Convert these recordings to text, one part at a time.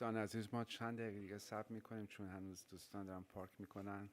دوستان عزیز ما چند دقیقه دیگه صبر میکنیم چون هنوز دوستان دارن پارک میکنن.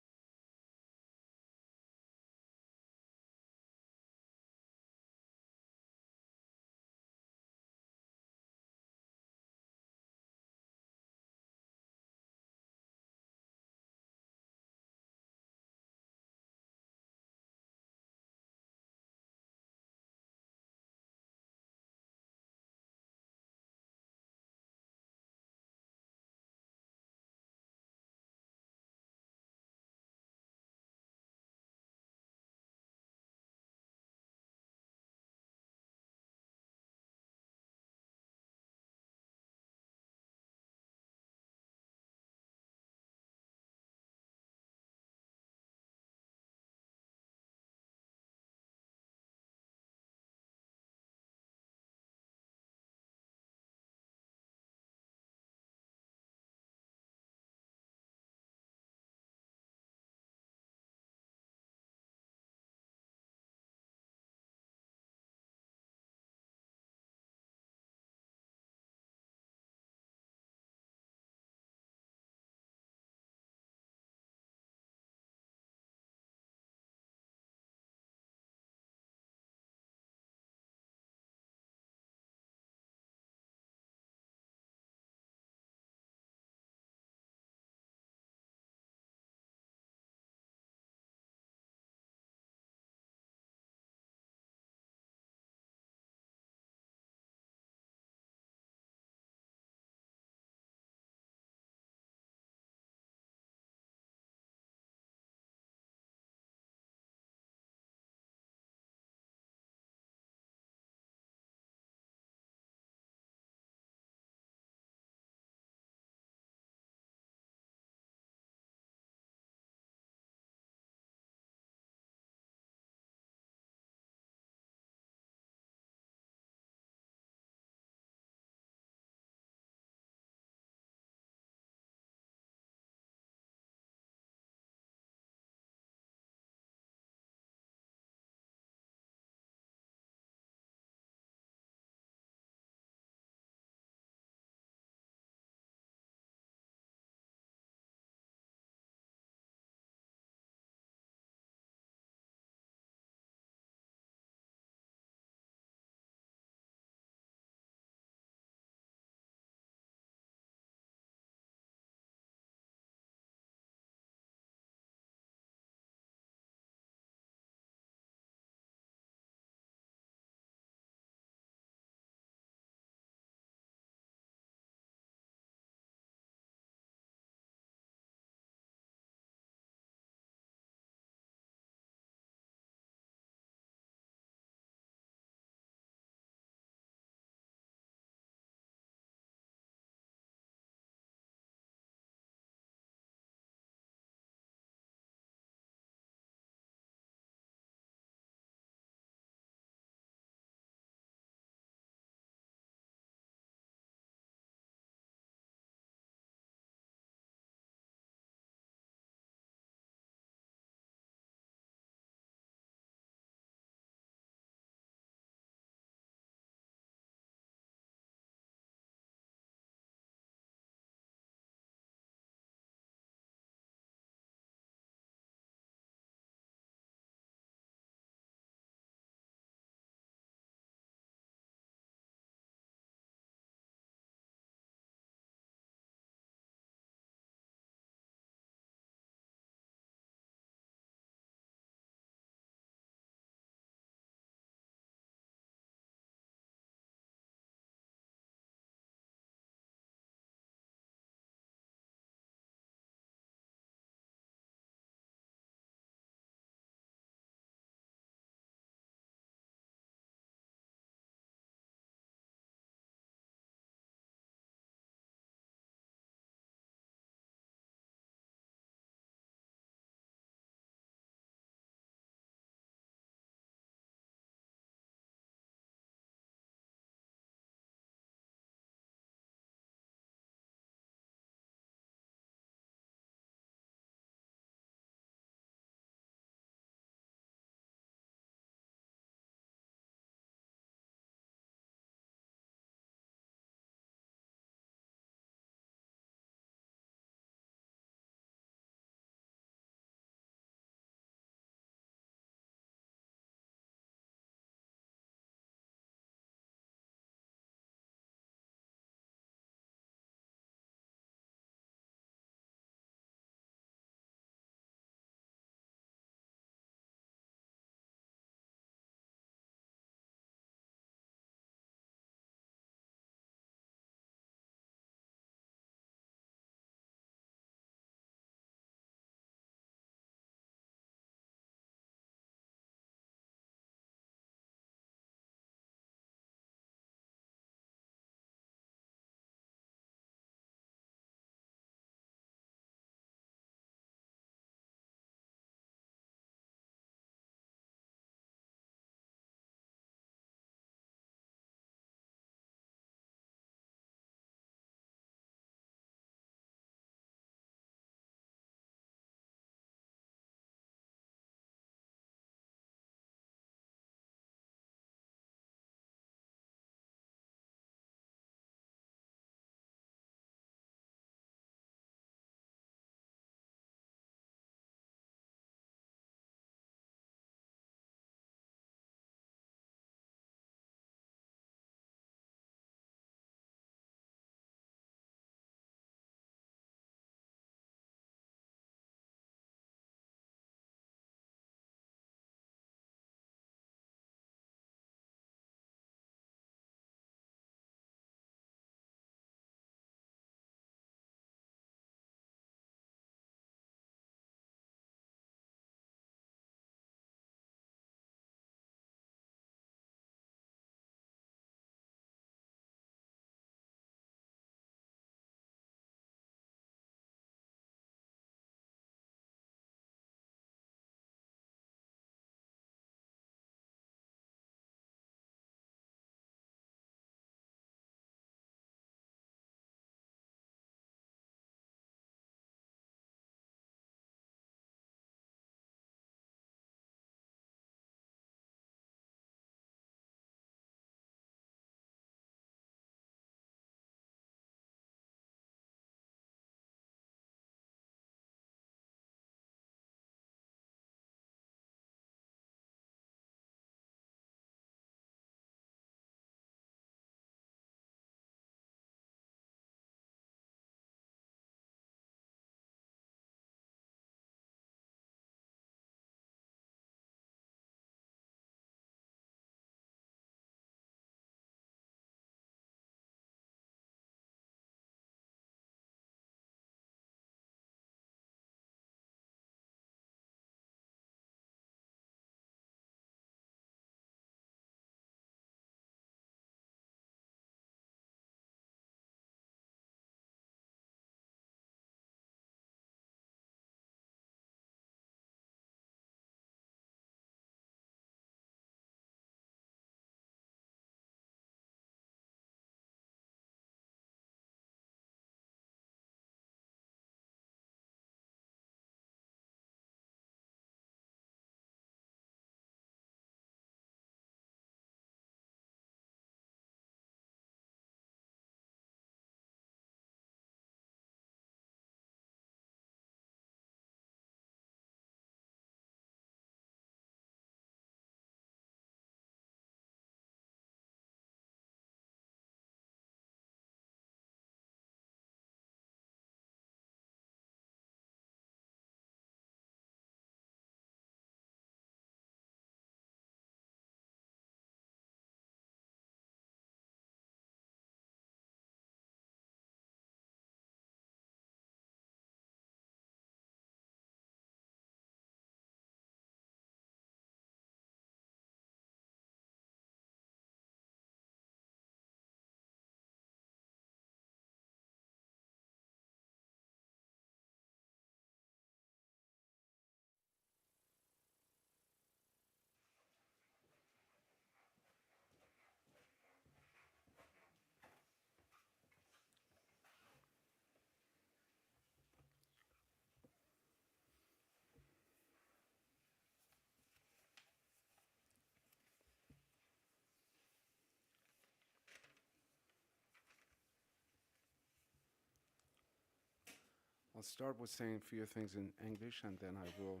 I'll start with saying a few things in English and then I will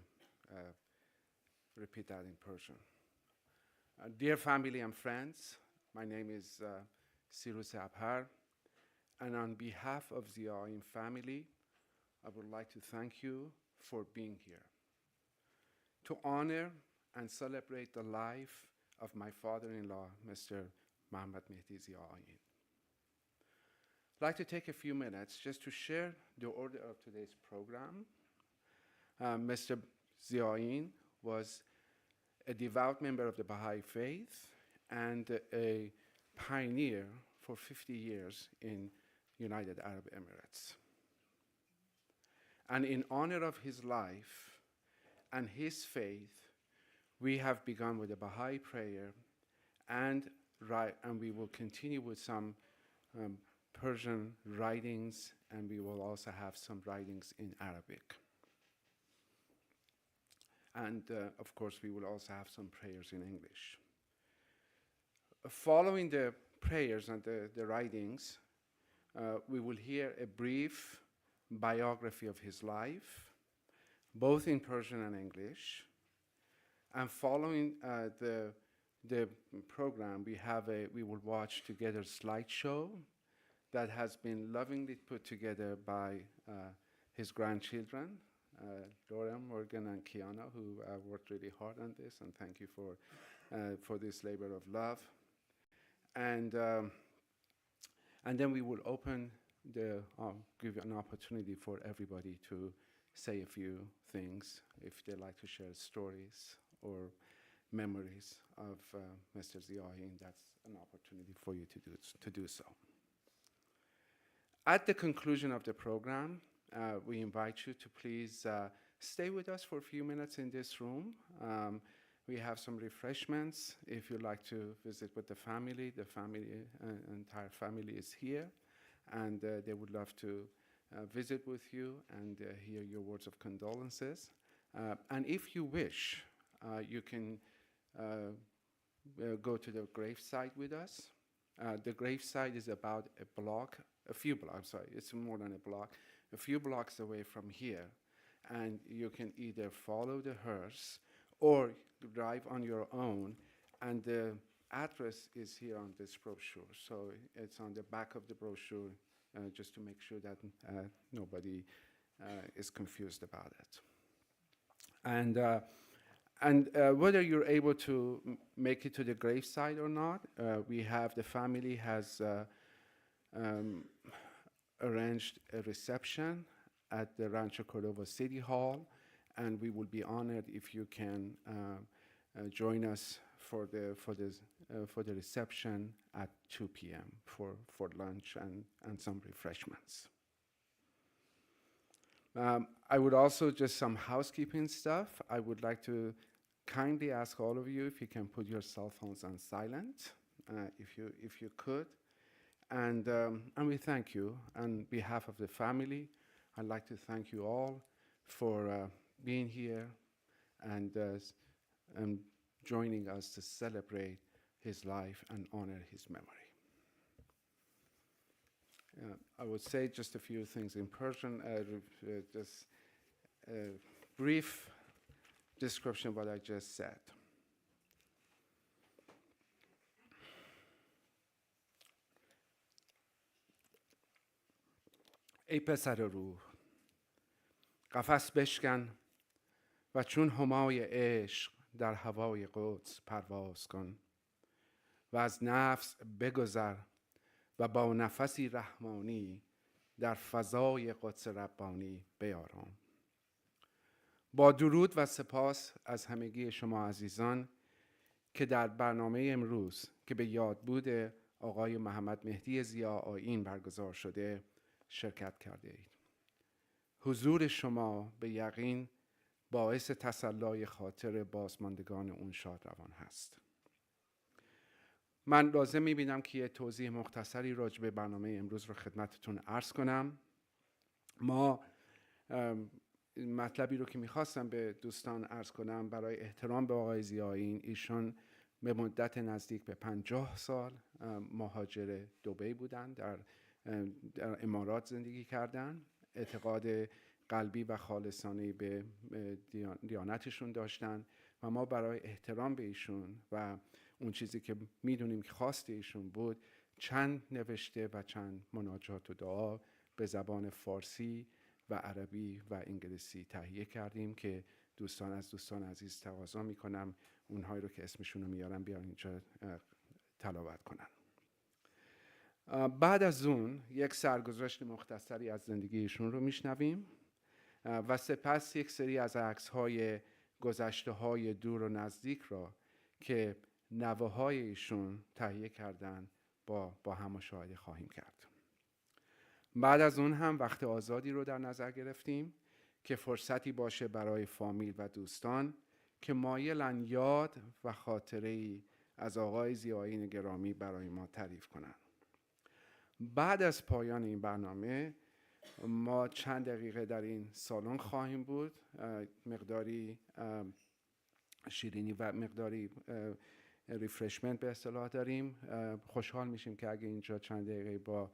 repeat that in Persian. Dear family and friends, my name is Mehdi Zia-Aein, and on behalf of Zia-Aein family, I would like to thank you for being here to honor and celebrate the life of my father-in-law, Mr. Mehdi Zia-Aein. I'd like to take a few minutes just to share the order of today's program. Mr. Zia-Aein was a devout member of the Baha'i faith and a pioneer for 50 years in United Arab Emirates. And in honor of his life and his faith, we have begun with a Baha'i prayer and we will continue with some Persian writings, and we will also have some writings in Arabic. And of course, we will also have some prayers in English. Following the prayers and the writings, we will hear a brief biography of his life, both in Persian and English. And following the program, we will watch together a slideshow that has been lovingly put together by his grandchildren, Laura, Morgan, and Kiana, who worked really hard on this, and thank you for this labor of love. And then we will give an opportunity for everybody to say a few things if they like to share stories or memories of Mr. Zia-Aein. That's an opportunity for you to do so. At the conclusion of the program, we invite you to please stay with us for a few minutes in this room. We have some refreshments. If you'd like to visit with the entire family is here, and they would love to visit with you and hear your words of condolences. And if you wish, you can go to the gravesite with us. The gravesite is about it's more than a block, a few blocks away from here. And you can either follow the hearse or drive on your own. And the address is here on this brochure. So it's on the back of the brochure, just to make sure that nobody is confused about it. And whether you're able to make it to the gravesite or not, the family has arranged a reception at the Rancho Cordova City Hall, and we will be honored if you can join us for the reception at 2 p.m. for lunch and some refreshments. I would also, just some housekeeping stuff. I would like to kindly ask all of you if you can put your cell phones on silent, if you could. And we thank you. On behalf of the family, I'd like to thank you all for being here and joining us to celebrate his life and honor his memory. I would say just a few things in Persian, just a brief description of what I just said. ای پسر روح، قفس بشکن و چون همای عشق در هوای قدس پرواز کن و از نفس بگذر و با نفسی رحمانی در فضای قدس ربانی بیارام. با درود و سپاس از همگی شما عزیزان که در برنامه امروز که به یادبود آقای محمد مهدی ضیاءآیین برگزار شده شرکت کرده اید. حضور شما به یقین باعث تسلای خاطر بازماندگان اون شادروان هست. من لازم می‌بینم که یه توضیح مختصری راجع به برنامه امروز رو خدمتتون عرض کنم. ما مطلبی رو که می‌خواستم به دوستان عرض کنم برای احترام به آقای ضیاءآیین، ایشون به مدت نزدیک به 50 سال مهاجر دبی بودن، در امارات زندگی کردن. اعتقاد قلبی و خالصانه به دیانتشون داشتن و ما برای احترام به ایشون و اون چیزی که میدونیم که خواست ایشون بود چند نوشته و چند مناجات و دعا به زبان فارسی و عربی و انگلیسی تهیه کردیم که دوستان عزیز تقاضا میکنم اونهایی رو که اسمشون رو میارم بیان اینجا تلاوت کنن. بعد از اون یک سرگذشت مختصری از زندگیشون رو میشنویم و سپس یک سری از عکس‌های گذشته‌های دور و نزدیک را که نوه‌های ایشون تهیه کردن با هم مشاهده خواهیم کرد. بعد از اون هم وقت آزادی رو در نظر گرفتیم که فرصتی باشه برای فامیل و دوستان که مایلن یاد و خاطره‌ای از آقای ضیاءاین گرامی برای ما تعریف کنند. بعد از پایان این برنامه ما چند دقیقه در این سالن خواهیم بود، مقداری شیرینی و مقداری ریفرشمنت به اصطلاح داریم. خوشحال میشیم که اگه اینجا چند دقیقه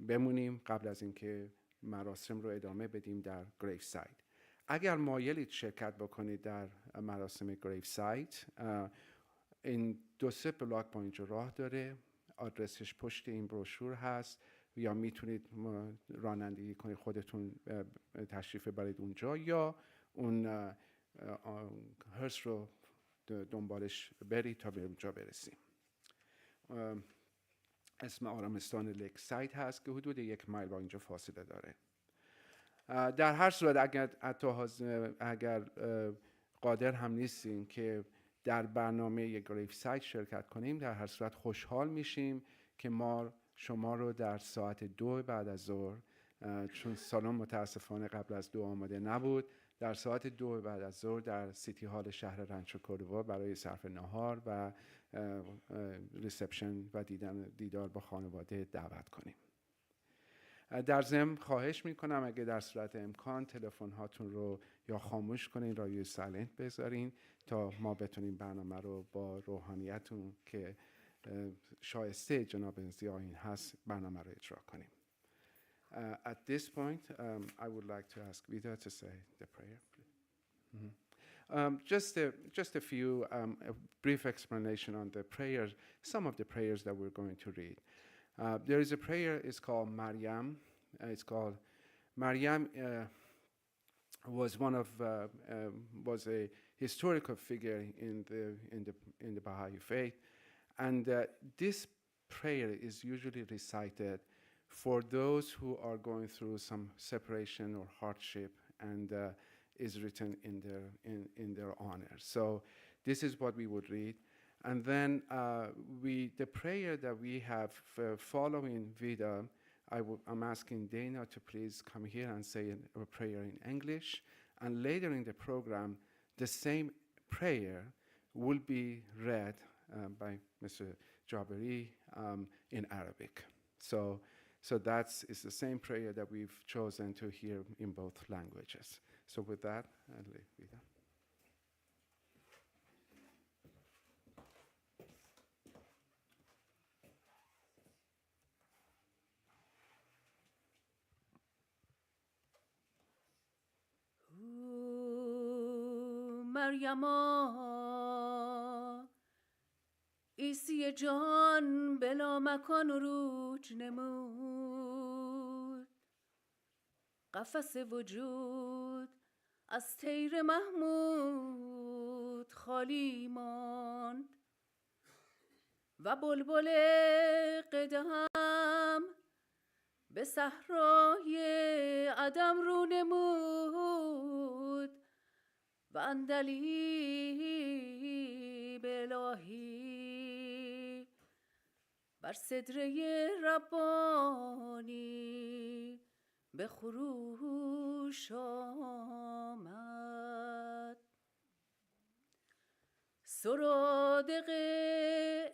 بمونیم قبل از اینکه مراسم رو ادامه بدیم در گریف سایت. اگر مایلید شرکت بکنید در مراسم گریف سایت، این 2-3 بلاک با اینجا راه داره، آدرسش پشت این بروشور هست یا میتونید رانندگی کنید خودتون تشریف ببرید اونجا یا اون هرس رو دنبالش برید تا به اونجا برسیم. اسم آرامستان لیک سایت هست که حدود 1 مایل با اینجا فاصله داره. در هر صورت اگر قادر هم نیستین که در برنامه گریف سایت شرکت کنیم، در هر صورت خوشحال میشیم که ما شما رو در ساعت 2 بعد از ظهر، چون سالن متاسفانه قبل از 2 آماده نبود، در ساعت 2 بعد از ظهر در سیتی هال شهر رنچو کوردوبا برای صرف نهار و ریسپشن و دیدار با خانواده دعوت کنیم. در ضمن خواهش میکنم اگه در صورت امکان تلفن هاتون رو یا خاموش کنین یا روی سایلنت بذارین تا ما بتونیم برنامه رو با روحانیتون که شایسته جناب ضیاءاین هست برنامه رو اجرا کنیم. At this point, I would like to ask Vida to say the prayer. Just a few a brief explanation on the prayers, some of the prayers that we're going to read. There is a prayer, it's called Maryam. It's called Maryam. Was a historical figure in the Baha'i faith, and this prayer is usually recited for those who are going through some separation or hardship, and is written in their honor. So this is what we would read. And then the prayer that we have following Vida, I'm asking Dana to please come here and say a prayer in English. And later in the program, the same prayer will be read by Mr. Jabari in Arabic. So it's the same prayer that we've chosen to hear in both languages. So with that, I'll leave Vida. مریما عیسی جان بلا مکان و روج نمود، قفس وجود از طیر محمود خالی ماند و بلبل قدم به صحرای عدم رو نمود و اندلیب الهی بر صدره ربانی به خروش آمد. سرادق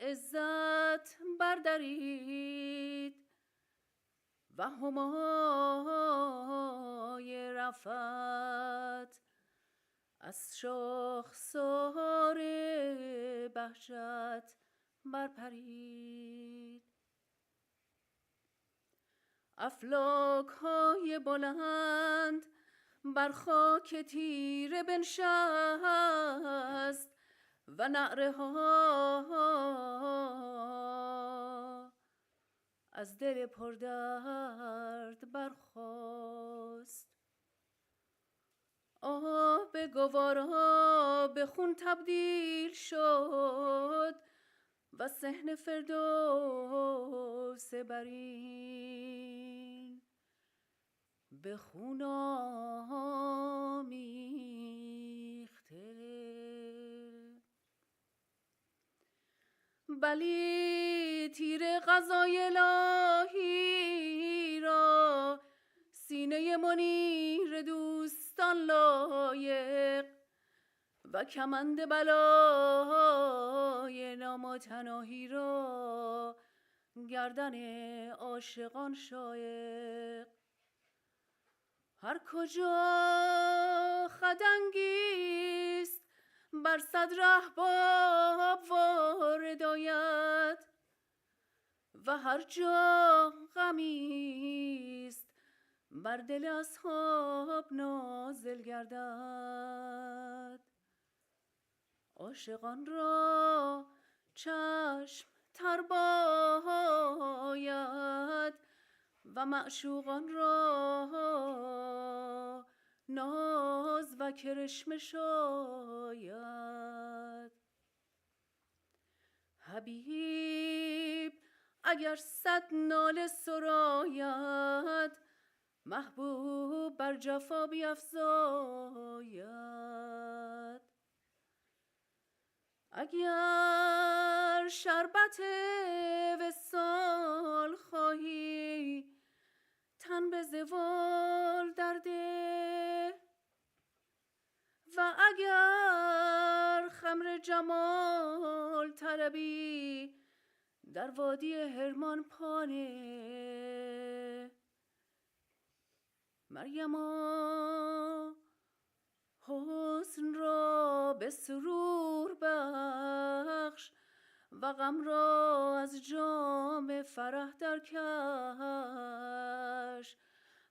عزت بردرید و همای رفت از شاخسار بهجت برپرید. افلاک های بلند بر خاک تیره بنشست و نعره ها از دل پردرد برخاست. آب گوارا به خون تبدیل شد و صحن فردوس برین به خون آمیخته. بلی تیر قضای الهی را سینه منیر دوستان لایق و کمند بلای نامتناهی را گردن عاشقان شایق. هر کجا خدنگیست بر صدر احباب وارد آید و هر جا غمیست بر دل اصحاب نازل گردد. عاشقان را چشم تر باید و معشوقان را ناز و کرشمه شاید. حبیب اگر 100 ناله سراید محبوب بر جفا بیفزاید. اگر شربت وصال خواهی تن به زوال درده و اگر خمر جمال طلبی در وادی حرمان پانه. مریم حسن را به سرور بخش و غم را از جام فرح درکش.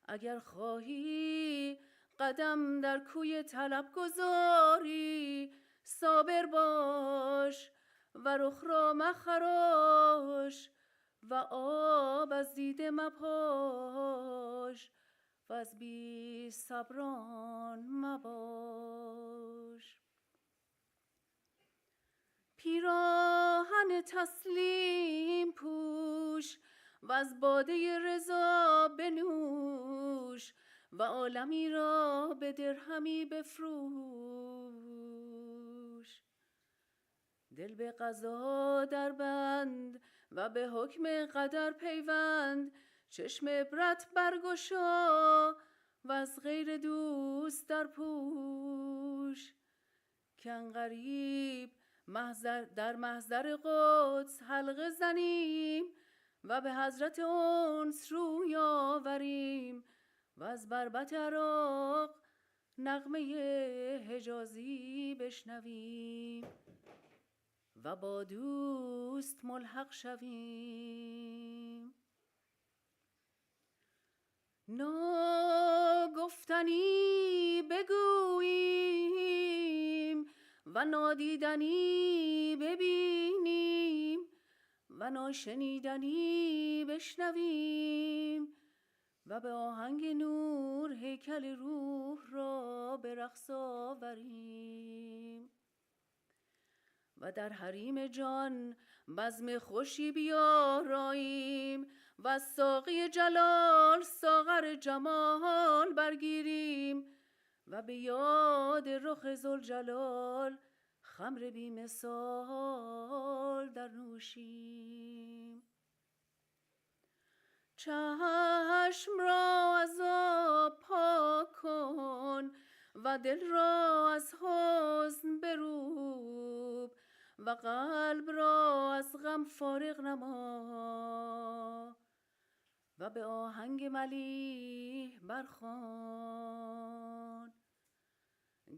اگر خواهی قدم در کوی طلب گذاری صابر باش و رخ را مخراش و آب از دیده مپاش و از بی صبران مباش. پیراهن تسلیم پوش و از باده رضا بنوش و عالمی را به درهمی بفروش. دل به قضا در بند و به حکم قدر پیوند. چشم عبرت برگشا و از غیر دوست در پوش. که عنقریب در محضر قدس حلقه زنیم و به حضرت انس روی آوریم و از بربط عراق نغمه حجازی بشنویم و با دوست ملحق شویم. ناگفتنی بگوییم و نادیدنی ببینیم و ناشنیدنی بشنویم و به آهنگ نور هیکل روح را به رقص آوریم و در حریم جان بزم خوشی بیاراییم و از ساقی جلال ساغر جمال برگیریم و به یاد رخ ذوالجلال خمر بی مثال در نوشیم. چشم را از آب پاک کن و دل را از حزن بروب و قلب را از غم فارغ نما و به آهنگ ملیح برخوان.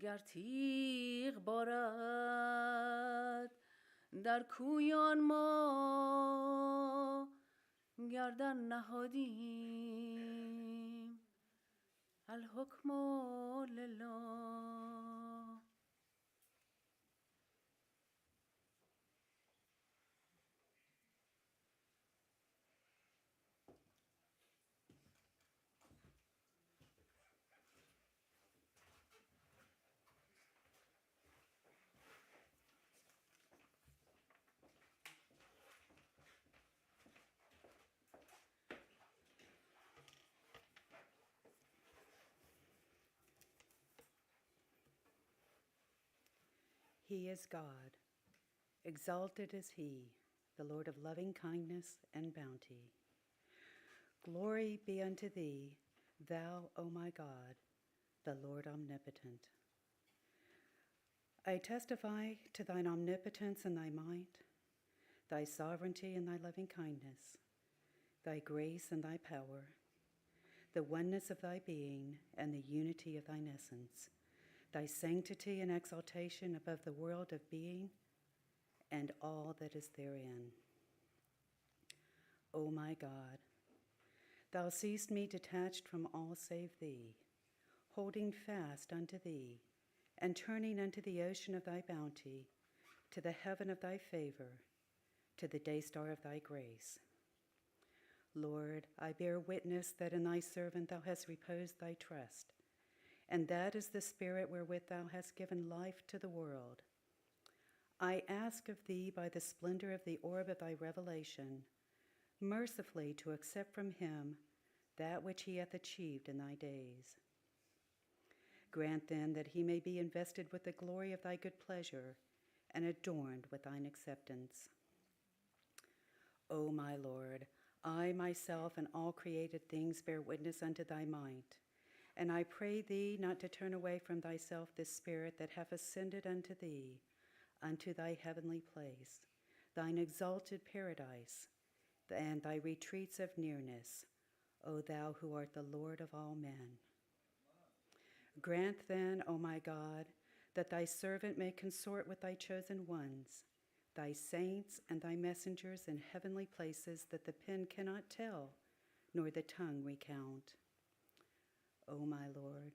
گر تیغ بارد در کویان ما گردن نهادیم الحكم لله. He is God. Exalted is He, the Lord of loving kindness and bounty. Glory be unto Thee, Thou, O my God, the Lord omnipotent. I testify to Thine omnipotence and Thy might, Thy sovereignty and Thy loving kindness, Thy grace and Thy power, the oneness of Thy being and the unity of Thine essence, Thy sanctity and exaltation above the world of being and all that is therein. O my God, Thou seest me detached from all save Thee, holding fast unto Thee, and turning unto the ocean of Thy bounty, to the heaven of Thy favor, to the day star of Thy grace. Lord, I bear witness that in Thy servant Thou hast reposed Thy trust, and that is the Spirit wherewith Thou hast given life to the world. I ask of Thee by the splendor of the orb of Thy revelation, mercifully to accept from Him that which He hath achieved in Thy days. Grant then that He may be invested with the glory of Thy good pleasure and adorned with Thine acceptance. O my Lord, I myself and all created things bear witness unto Thy might, and I pray Thee not to turn away from Thyself this Spirit that hath ascended unto Thee, unto Thy heavenly place, Thine exalted paradise, and Thy retreats of nearness, O Thou who art the Lord of all men. Grant then, O my God, that Thy servant may consort with Thy chosen ones, Thy saints and Thy messengers in heavenly places that the pen cannot tell, nor the tongue recount. O my Lord,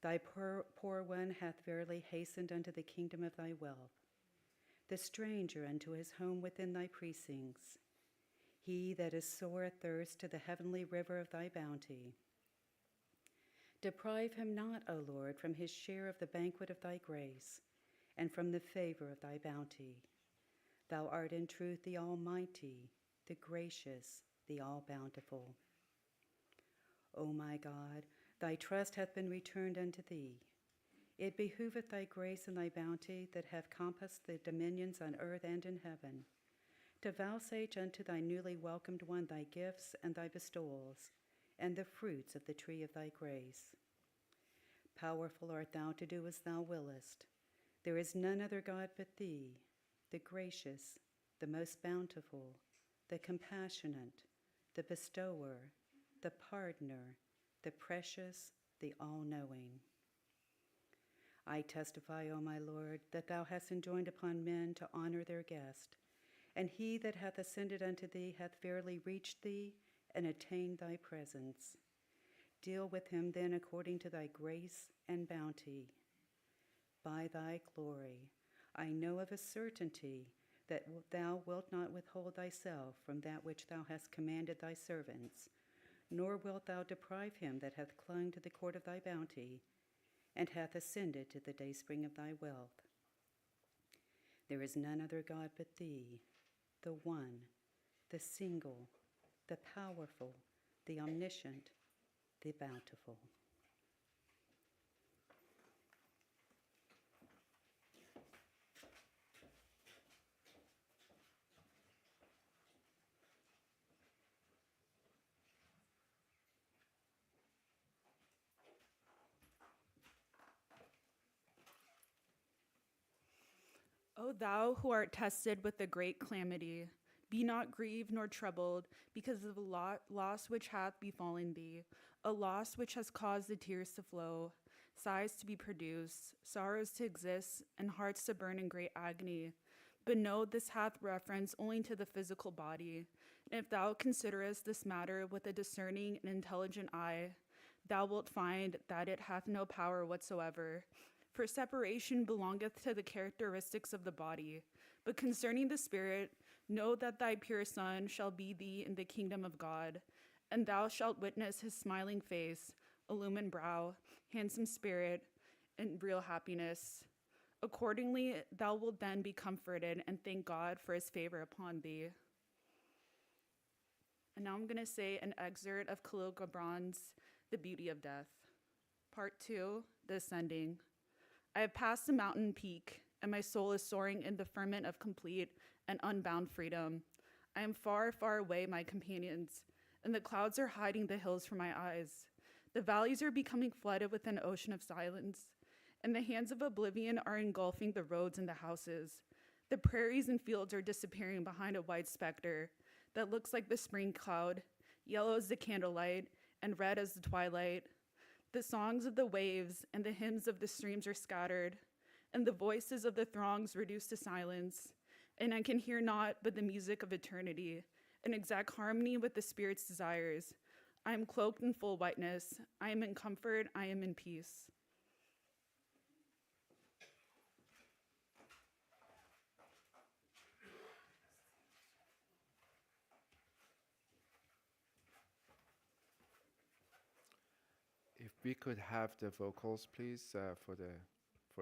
Thy poor one hath verily hastened unto the kingdom of Thy wealth, the stranger unto his home within Thy precincts, he that is sore athirst to the heavenly river of Thy bounty. Deprive him not, O Lord, from his share of the banquet of Thy grace, and from the favor of Thy bounty. Thou art in truth the Almighty, the gracious, the all-bountiful. O my God, Thy trust hath been returned unto Thee. It behooveth Thy grace and Thy bounty that have compassed the dominions on earth and in heaven, to vouchsafe unto Thy newly welcomed one Thy gifts and Thy bestowals, and the fruits of the tree of Thy grace. Powerful art Thou to do as Thou willest. There is none other God but Thee, the gracious, the most bountiful, the compassionate, the bestower, the pardoner, the precious, the all-knowing. I testify, O my Lord, that Thou hast enjoined upon men to honor their guest, and he that hath ascended unto Thee hath verily reached Thee and attained Thy presence. Deal with him then according to Thy grace and bounty. By Thy glory, I know of a certainty that Thou wilt not withhold Thyself from that which Thou hast commanded Thy servants, nor wilt Thou deprive him that hath clung to the court of Thy bounty, and hath ascended to the dayspring of Thy wealth. There is none other God but Thee, the one, the single, the powerful, the omniscient, the bountiful. O Thou who art tested with the great calamity, be not grieved nor troubled because of the loss which hath befallen thee, a loss which has caused the tears to flow, sighs to be produced, sorrows to exist, and hearts to burn in great agony. But know this hath reference only to the physical body. And if thou considerest this matter with a discerning and intelligent eye, thou wilt find that it hath no power whatsoever. For separation belongeth to the characteristics of the body. But concerning the Spirit, know that thy pure Son shall be thee in the kingdom of God, and thou shalt witness his smiling face, illumined brow, handsome spirit, and real happiness. Accordingly, thou wilt then be comforted and thank God for his favor upon thee. And now I'm going to say an excerpt of Khalil Gibran's The Beauty of Death. Part 2, The Ascending. I have passed the mountain peak, and my soul is soaring in the firmament of complete and unbound freedom. I am far, far away, my companions, and the clouds are hiding the hills from my eyes. The valleys are becoming flooded with an ocean of silence, and the hands of oblivion are engulfing the roads and the houses. The prairies and fields are disappearing behind a white specter that looks like the spring cloud, yellow as the candlelight, and red as the twilight. The songs of the waves and the hymns of the streams are scattered, and the voices of the throngs reduced to silence, and I can hear naught but the music of eternity, in exact harmony with the Spirit's desires. I am cloaked in full whiteness. I am in comfort. I am in peace. If we could have the vocals, please, for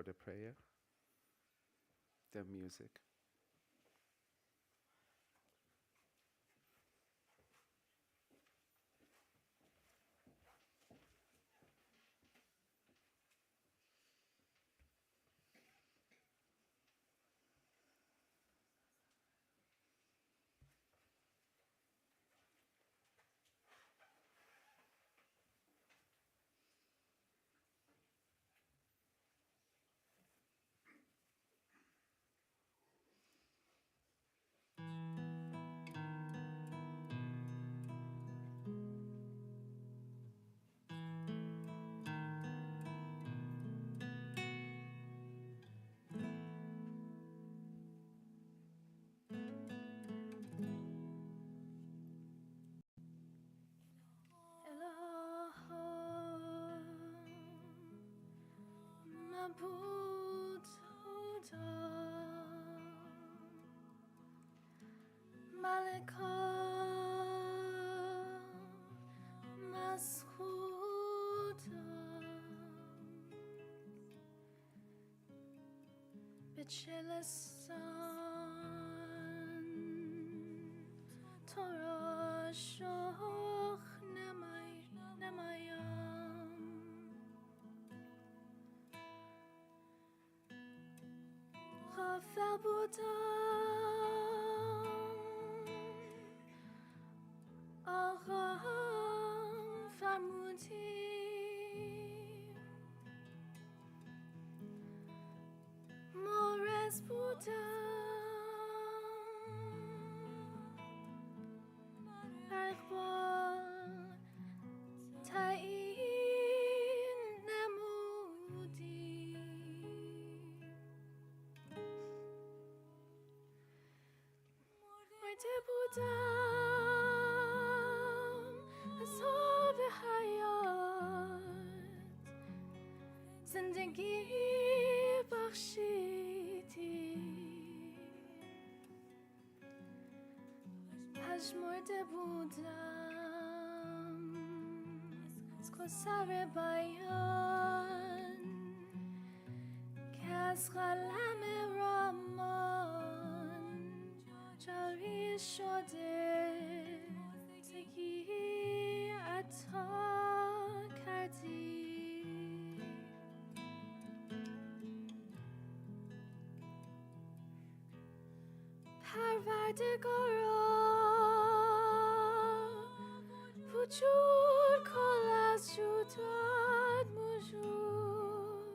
the prayer, the music. چلستان تو را شوخ نمایم غافل بودم آقا فرمودی مورز بودم بر اقبال تعیین نمودی مرده بودم از آب حیات زندگی بخشیدی پژمرده بودم از گذر بیان که از قلم رمان جاری شده زندگی عطا کردی پروردگارا وجود کل از جودت موجود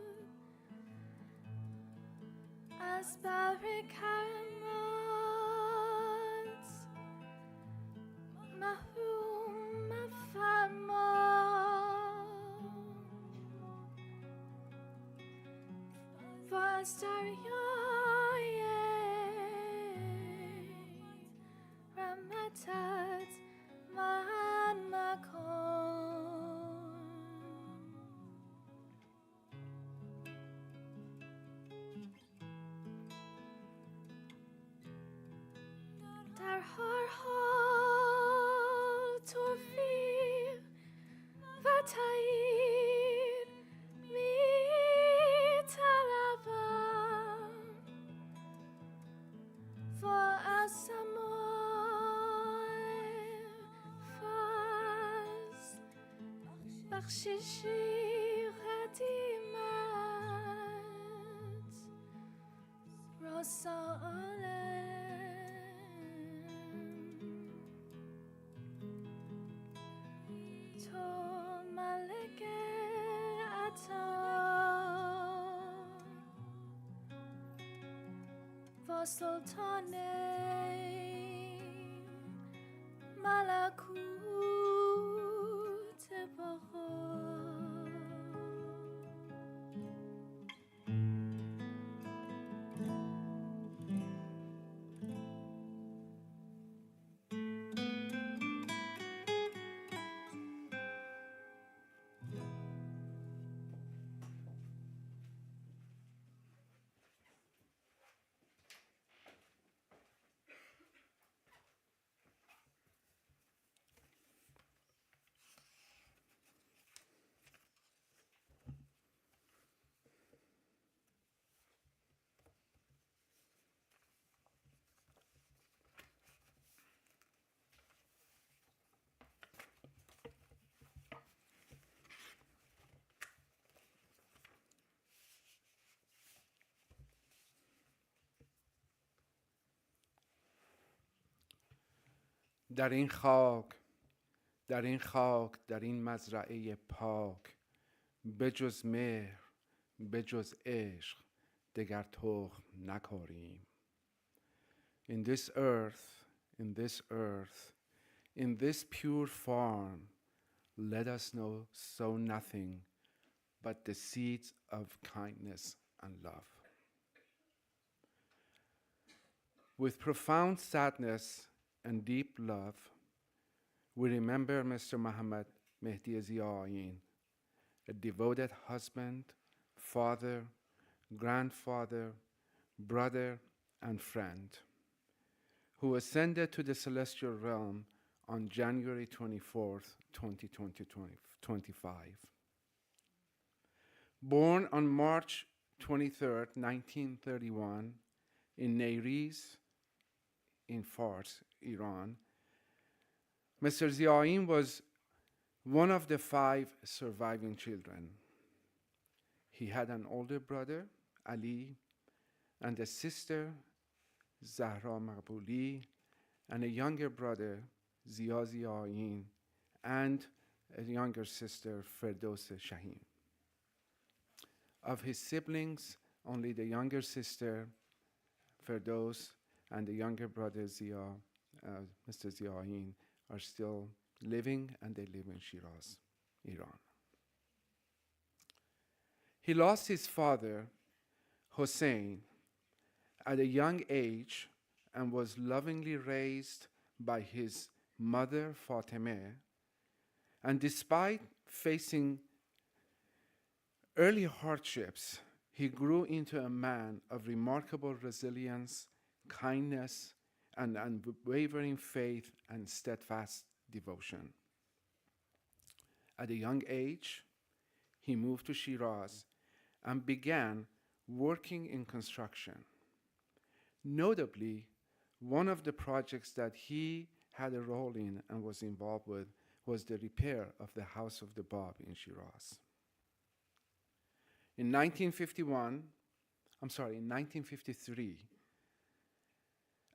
از بر کرمات محروم مفرما و از دریای رحمتت من مکن بخششی قدیمت را سالم تو ملک عطا و سلطان ملکوت بقا در این خاک، در این خاک، در این مزرعه پاک، بجز مهر، بجز عشق، دگر تخم نکاریم. In this earth, in this earth, in this pure farm, let us know sow nothing but the seeds of kindness and love. With profound sadness and deep love, we remember Mr. Muhammad Mehdi Zia-Aein, a devoted husband, father, grandfather, brother, and friend, who ascended to the celestial realm on January 24th, 2025. Born on March 23rd, 1931, in Neiris, in Fars, Iran, Mr. Zia-Aein was one of the 5 surviving children. He had an older brother, Ali, and a sister, Zahra Maqbouli, and a younger brother, Zia Zia-Aein, and a younger sister, Firdaus Shaheen. Of his siblings, only the younger sister, Firdaus, and the younger brother, Mr. Zia-Aein, are still living, and they live in Shiraz, Iran. He lost his father, Hussein, at a young age and was lovingly raised by his mother, Fatemeh. And despite facing early hardships, he grew into a man of remarkable resilience, kindness, and unwavering faith and steadfast devotion. At a young age, he moved to Shiraz and began working in construction. Notably, one of the projects that he had a role in and was involved with was the repair of the House of the Bab in Shiraz. In 1953,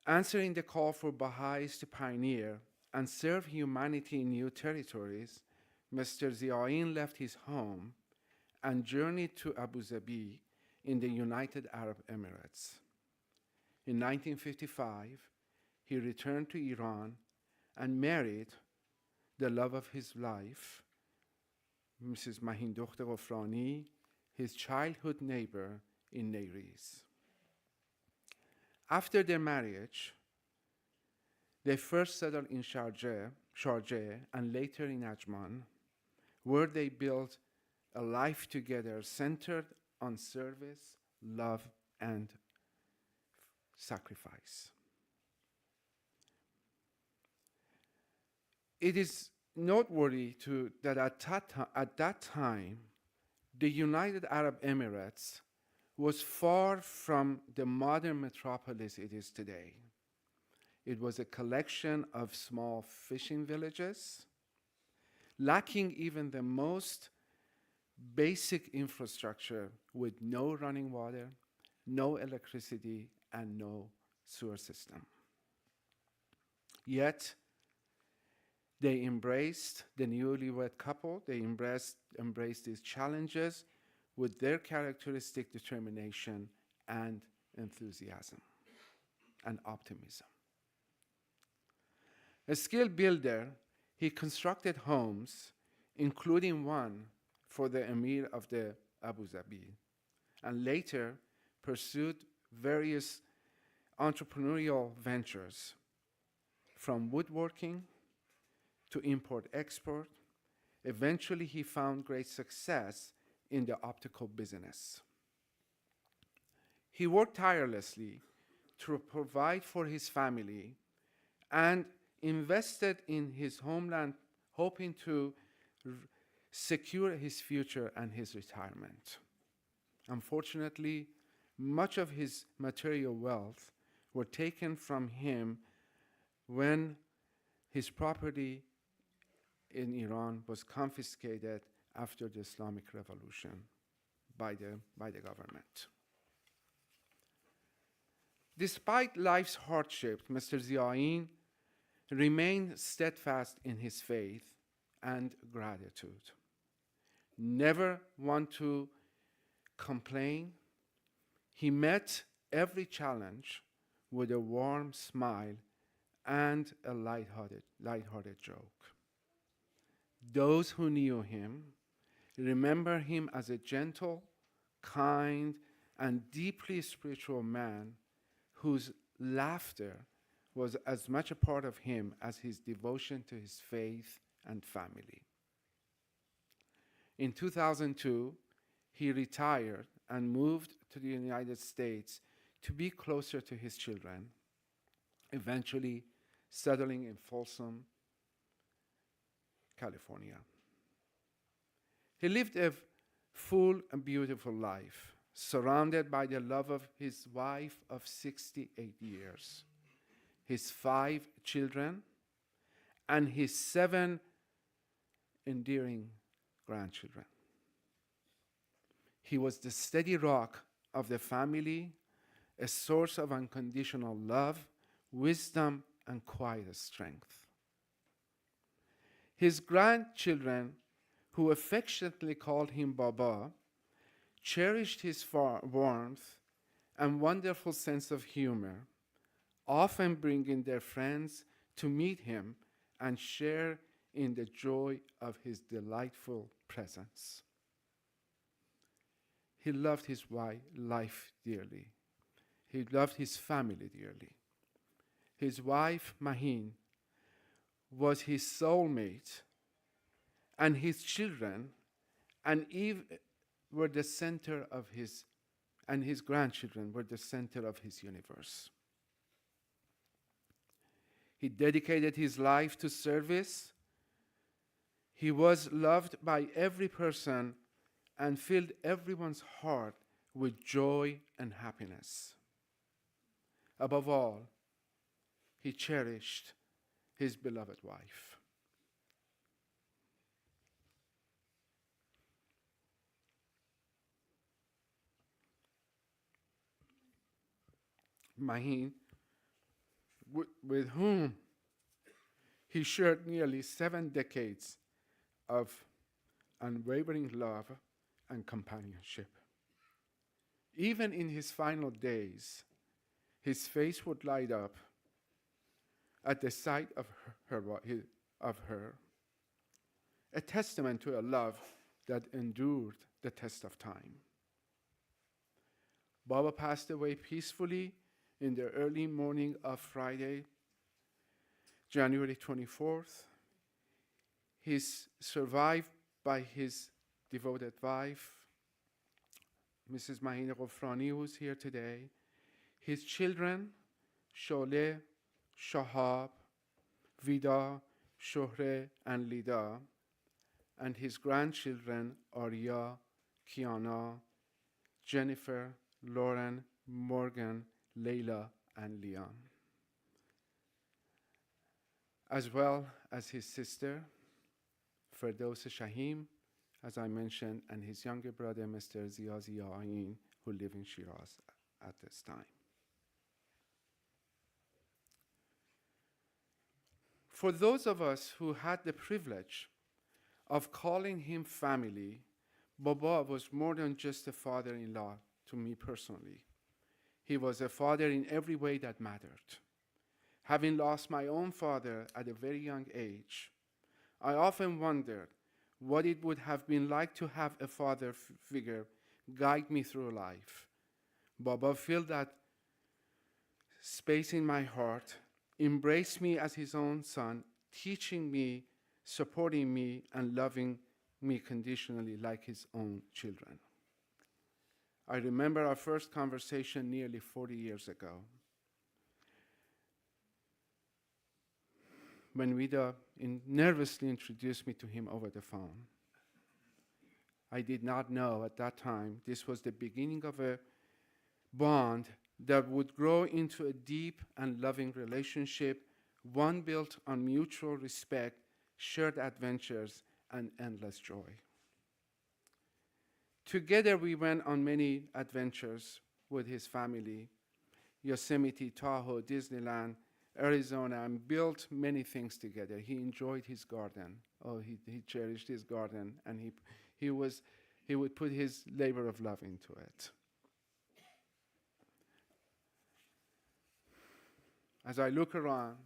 answering the call for Baha'is to pioneer and serve humanity in new territories, Mr. Zia-Aein left his home and journeyed to Abu Dhabi in the United Arab Emirates. In 1955, he returned to Iran and married the love of his life, Mrs. Mahindokht Ghofrani, his childhood neighbor in Neiris. After their marriage, they first settled in Sharjah and later in Ajman, where they built a life together centered on service, love, and sacrifice. It is noteworthy that at that time, the United Arab Emirates was far from the modern metropolis it is today. It was a collection of small fishing villages lacking even the most basic infrastructure with no running water, no electricity, and no sewer system. Yet, they embraced the newlywed couple, they embraced these challenges with their characteristic determination and enthusiasm and optimism. A skilled builder, he constructed homes, including one for the Emir of the Abu Dhabi, and later pursued various entrepreneurial ventures, from woodworking to import-export. Eventually, he found great success in the optical business. He worked tirelessly to provide for his family and invested in his homeland, hoping to secure his future and his retirement. Unfortunately, much of his material wealth were taken from him when his property in Iran was confiscated after the Islamic Revolution by the government. Despite life's hardship, Mr. Zia-Aein remained steadfast in his faith and gratitude. Never want to complain. He met every challenge with a warm smile and a lighthearted joke. Those who knew him remember him as a gentle, kind, and deeply spiritual man whose laughter was as much a part of him as his devotion to his faith and family. In 2002, he retired and moved to the United States to be closer to his children, eventually settling in Folsom, California. He lived a full and beautiful life, surrounded by the love of his wife of 68 years, his 5 children, and his 7 endearing grandchildren. He was the steady rock of the family, a source of unconditional love, wisdom, and quiet strength. His grandchildren, who affectionately called him Baba, cherished his warmth and wonderful sense of humor, often bringing their friends to meet him and share in the joy of his delightful presence. He loved his life dearly. He loved his family dearly. His wife, Mahin, was his soulmate, and his children and Eve were the center of his, and his grandchildren were the center of his universe. He dedicated his life to service. He was loved by every person and filled everyone's heart with joy and happiness. Above all, he cherished his beloved wife. Mahin, with whom he shared nearly 7 decades of unwavering love and companionship. Even in his final days, his face would light up at the sight of her, a testament to a love that endured the test of time. Baba passed away peacefully in the early morning of Friday, January 24th. He's survived by his devoted wife, Mrs. Mahin Ghofrani, who's here today, his children, Sholeh, Shahab, Vida, Shohre, and Lida, and his grandchildren, Arya, Kiana, Jennifer, Lauren, Morgan, Layla, and Leon, as well as his sister, Firdaus Shahim, as I mentioned, and his younger brother, Mr. Zia-Aein, who live in Shiraz at this time. For those of us who had the privilege of calling him family, Baba was more than just a father-in-law to me personally. He was a father in every way that mattered. Having lost my own father at a very young age, I often wondered what it would have been like to have a father figure guide me through life. Baba filled that space in my heart, embraced me as his own son, teaching me, supporting me, and loving me conditionally like his own children. I remember our first conversation nearly 40 years ago, when Vida nervously introduced me to him over the phone. I did not know at that time this was the beginning of a bond that would grow into a deep and loving relationship, one built on mutual respect, shared adventures, and endless joy. Together we went on many adventures with his family, Yosemite, Tahoe, Disneyland, Arizona, and built many things together. He enjoyed his garden. Oh, he cherished his garden, and he would put his labor of love into it. As I look around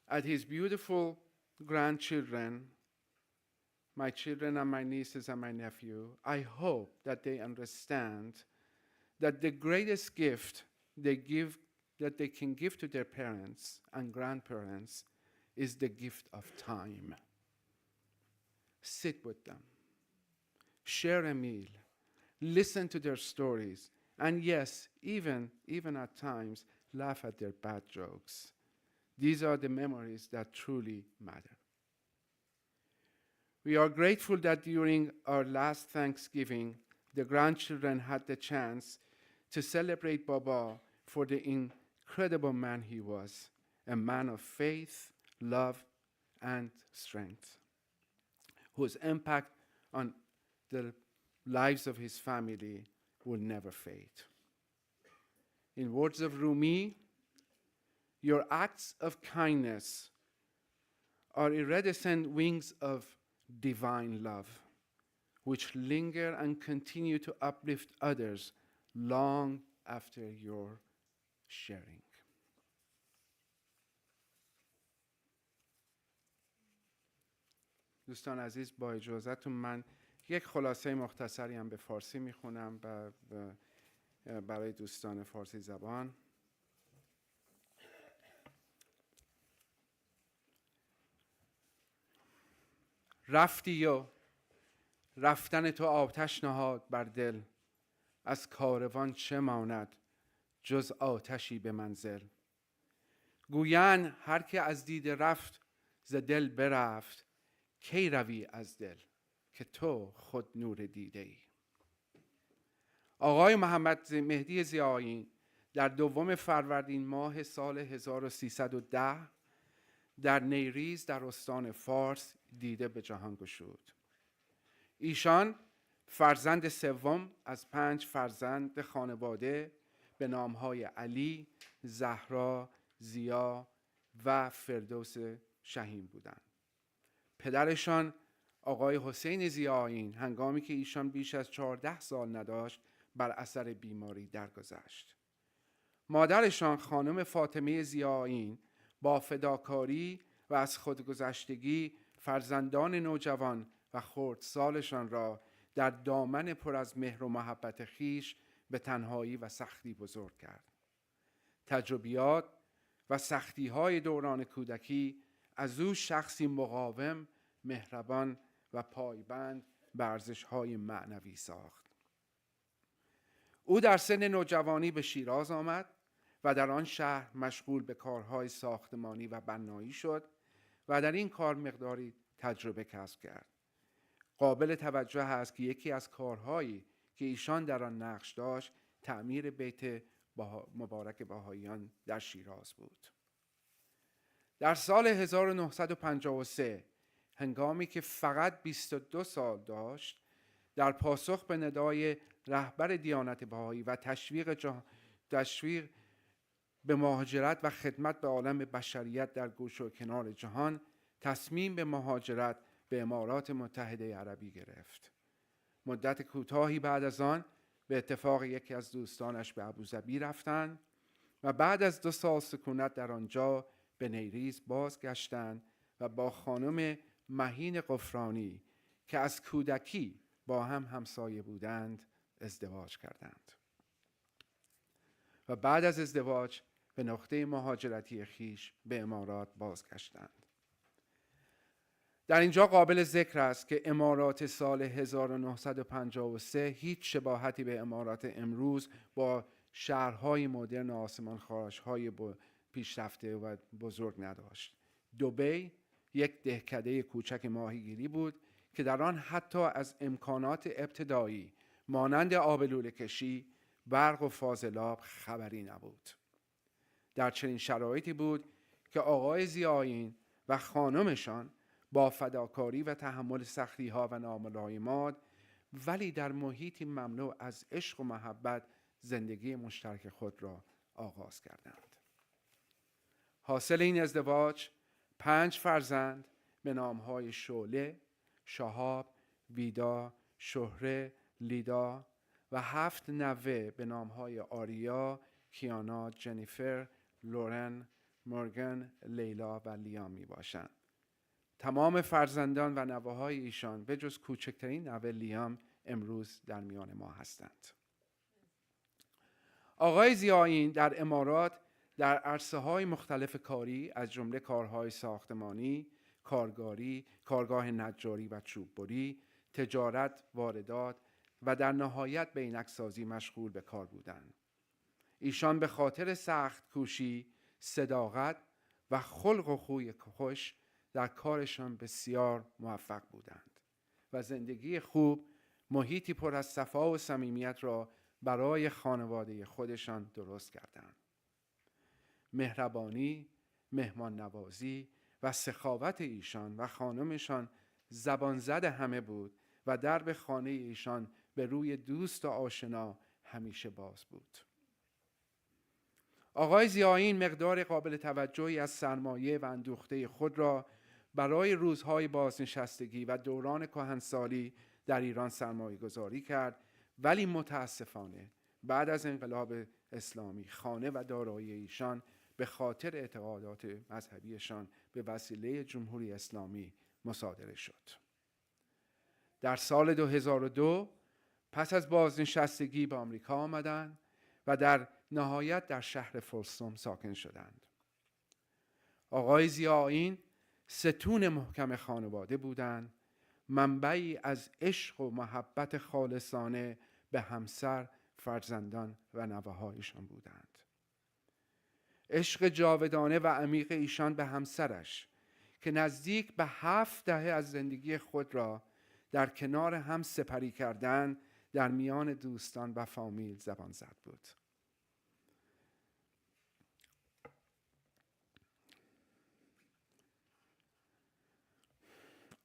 at his beautiful grandchildren, my children and my nieces and my nephew, I hope that they understand that the greatest gift that they can give to their parents and grandparents is the gift of time. Sit with them, share a meal, listen to their stories, and yes, even at times, laugh at their bad jokes. These are the memories that truly matter. We are grateful that during our last Thanksgiving, the grandchildren had the chance to celebrate Baba for the incredible man he was, a man of faith, love, and strength, whose impact on the lives of his family will never fade. In words of Rumi, your acts of kindness are iridescent wings of divine love, which linger and continue to uplift others long after your sharing. دوستان عزیز، با اجازهتون من یک خلاصه مختصری هم به فارسی میخونم برای دوستان فارسی زبان. رفتی و رفتن تو آتش نهاد بر دل، از کاروان چه ماند جز آتشی به منزل. گویند هر که از دید رفت ز دل برفت، کی روی از دل که تو خود نور دیده ای. آقای محمد مهدی ضیاءالدین در 2 فروردین ماه سال 1310 در نیریز در استان فارس دیده به جهان گشود. ایشان فرزند سوم از 5 فرزند خانواده به نامهای علی، زهرا، زیا و فردوس شهیم بودند. پدرشان آقای حسین ضیاءالدین هنگامی که ایشان بیش از 14 سال نداشت بر اثر بیماری درگذشت. مادرشان خانم فاطمه ضیاءالدین با فداکاری و از خودگذشتگی فرزندان نوجوان و خردسالشان را در دامن پر از مهر و محبت خیش به تنهایی و سختی بزرگ کرد. تجربیات و سختی‌های دوران کودکی از او شخصی مقاوم، مهربان و پایبند به ارزش‌های معنوی ساخت. او در سن نوجوانی به شیراز آمد و در آن شهر مشغول به کارهای ساختمانی و بنایی شد و در این کار مقداری تجربه کسب کرد. قابل توجه است که یکی از کارهایی که ایشان در آن نقش داشت تعمیر بیت مبارک بهائیان در شیراز بود. در سال 1953 هنگامی که فقط 22 سال داشت، در پاسخ به ندای رهبر دیانت بهایی و تشویق به مهاجرت و خدمت به عالم بشریت در گوش و کنار جهان، تصمیم به مهاجرت به امارات متحده عربی گرفت. مدت کوتاهی بعد از آن به اتفاق یکی از دوستانش به ابوظبی رفتند و بعد از 2 سال سکونت در آنجا به نیریز بازگشتند و با خانم مهین غفرانی که از کودکی با هم همسایه بودند ازدواج کردند و بعد از ازدواج به نقطه مهاجرتی خیش به امارات بازگشتند. در اینجا قابل ذکر است که امارات سال 1953 هیچ شباهتی به امارات امروز با شهرهای مدرن آسمان خارجهای پیشرفته و بزرگ نداشت. دبی یک دهکده کوچک ماهیگیری بود که در آن حتی از امکانات ابتدایی مانند آب لوله کشی، برق و فاضلاب خبری نبود. در چنین شرایطی بود که آقای ضیاءاین و خانمشان با فداکاری و تحمل سختی‌ها و ناملایمات ولی در محیطی مملو از عشق و محبت زندگی مشترک خود را آغاز کردند. حاصل این ازدواج 5 فرزند به نام‌های شعله، شهاب، ویدا، شهره، لیدا و 7 نوه به نام‌های آریا، کیانا، جنیفر، لورن، مورگان، لیلا و لیام می باشند. تمام فرزندان و نوه‌های ایشان به جز کوچکترین نوه لیام امروز در میان ما هستند. آقای ضیاءاین در امارات در عرصه‌های مختلف کاری از جمله کارهای ساختمانی، کارگاری، کارگاه نجاری و چوببری، تجارت، واردات و در نهایت به عینک‌سازی مشغول به کار بودند. ایشان به خاطر سخت کوشی، صداقت و خلق و خوی خوش در کارشان بسیار موفق بودند و زندگی خوب، محیطی پر از صفا و صمیمیت را برای خانواده خودشان درست کردند. مهربانی، مهمان نوازی و سخاوت ایشان و خانمشان زبان زد همه بود و درب خانه ایشان به روی دوست و آشنا همیشه باز بود. آقای ضیاءاین مقدار قابل توجهی از سرمایه و اندوخته خود را برای روزهای بازنشستگی و دوران کهنسالی در ایران سرمایه گذاری کرد، ولی متاسفانه بعد از انقلاب اسلامی خانه و دارایی ایشان به خاطر اعتقادات مذهبیشان به وسیله جمهوری اسلامی مصادره شد. در سال 2002 پس از بازنشستگی به آمریکا آمدند و در نهایت در شهر فولسوم ساکن شدند. آقای ضیاءاین ستون محکم خانواده بودند، منبعی از عشق و محبت خالصانه به همسر، فرزندان و نوه‌هایشان بودند. عشق جاودانه و عمیق ایشان به همسرش که نزدیک به 7 دهه از زندگی خود را در کنار هم سپری کردند، در میان دوستان و فامیل زبان زد بود.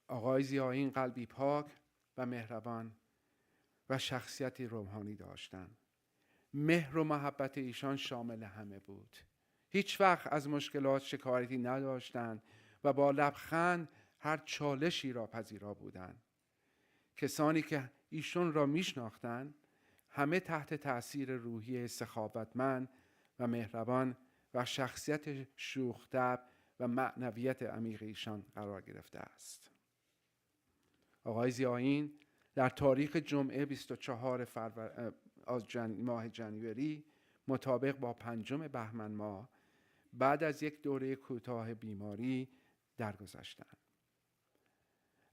آقای ضیاءاین قلبی پاک و مهربان و شخصیتی روحانی داشتند. مهر و محبت ایشان شامل همه بود. هیچ وقت از مشکلات شکایتی نداشتند و با لبخند هر چالشی را پذیرا بودند. کسانی که ایشان را میشناختند همه تحت تأثیر روحی سخاوتمند و مهربان و شخصیت شوخ‌طبع و معنویت عمیق ایشان قرار گرفته است. آقای ضیاءاین در تاریخ جمعه 24 ماه جنوری مطابق با 5 بهمن ماه بعد از یک دوره کوتاه بیماری درگذشتند.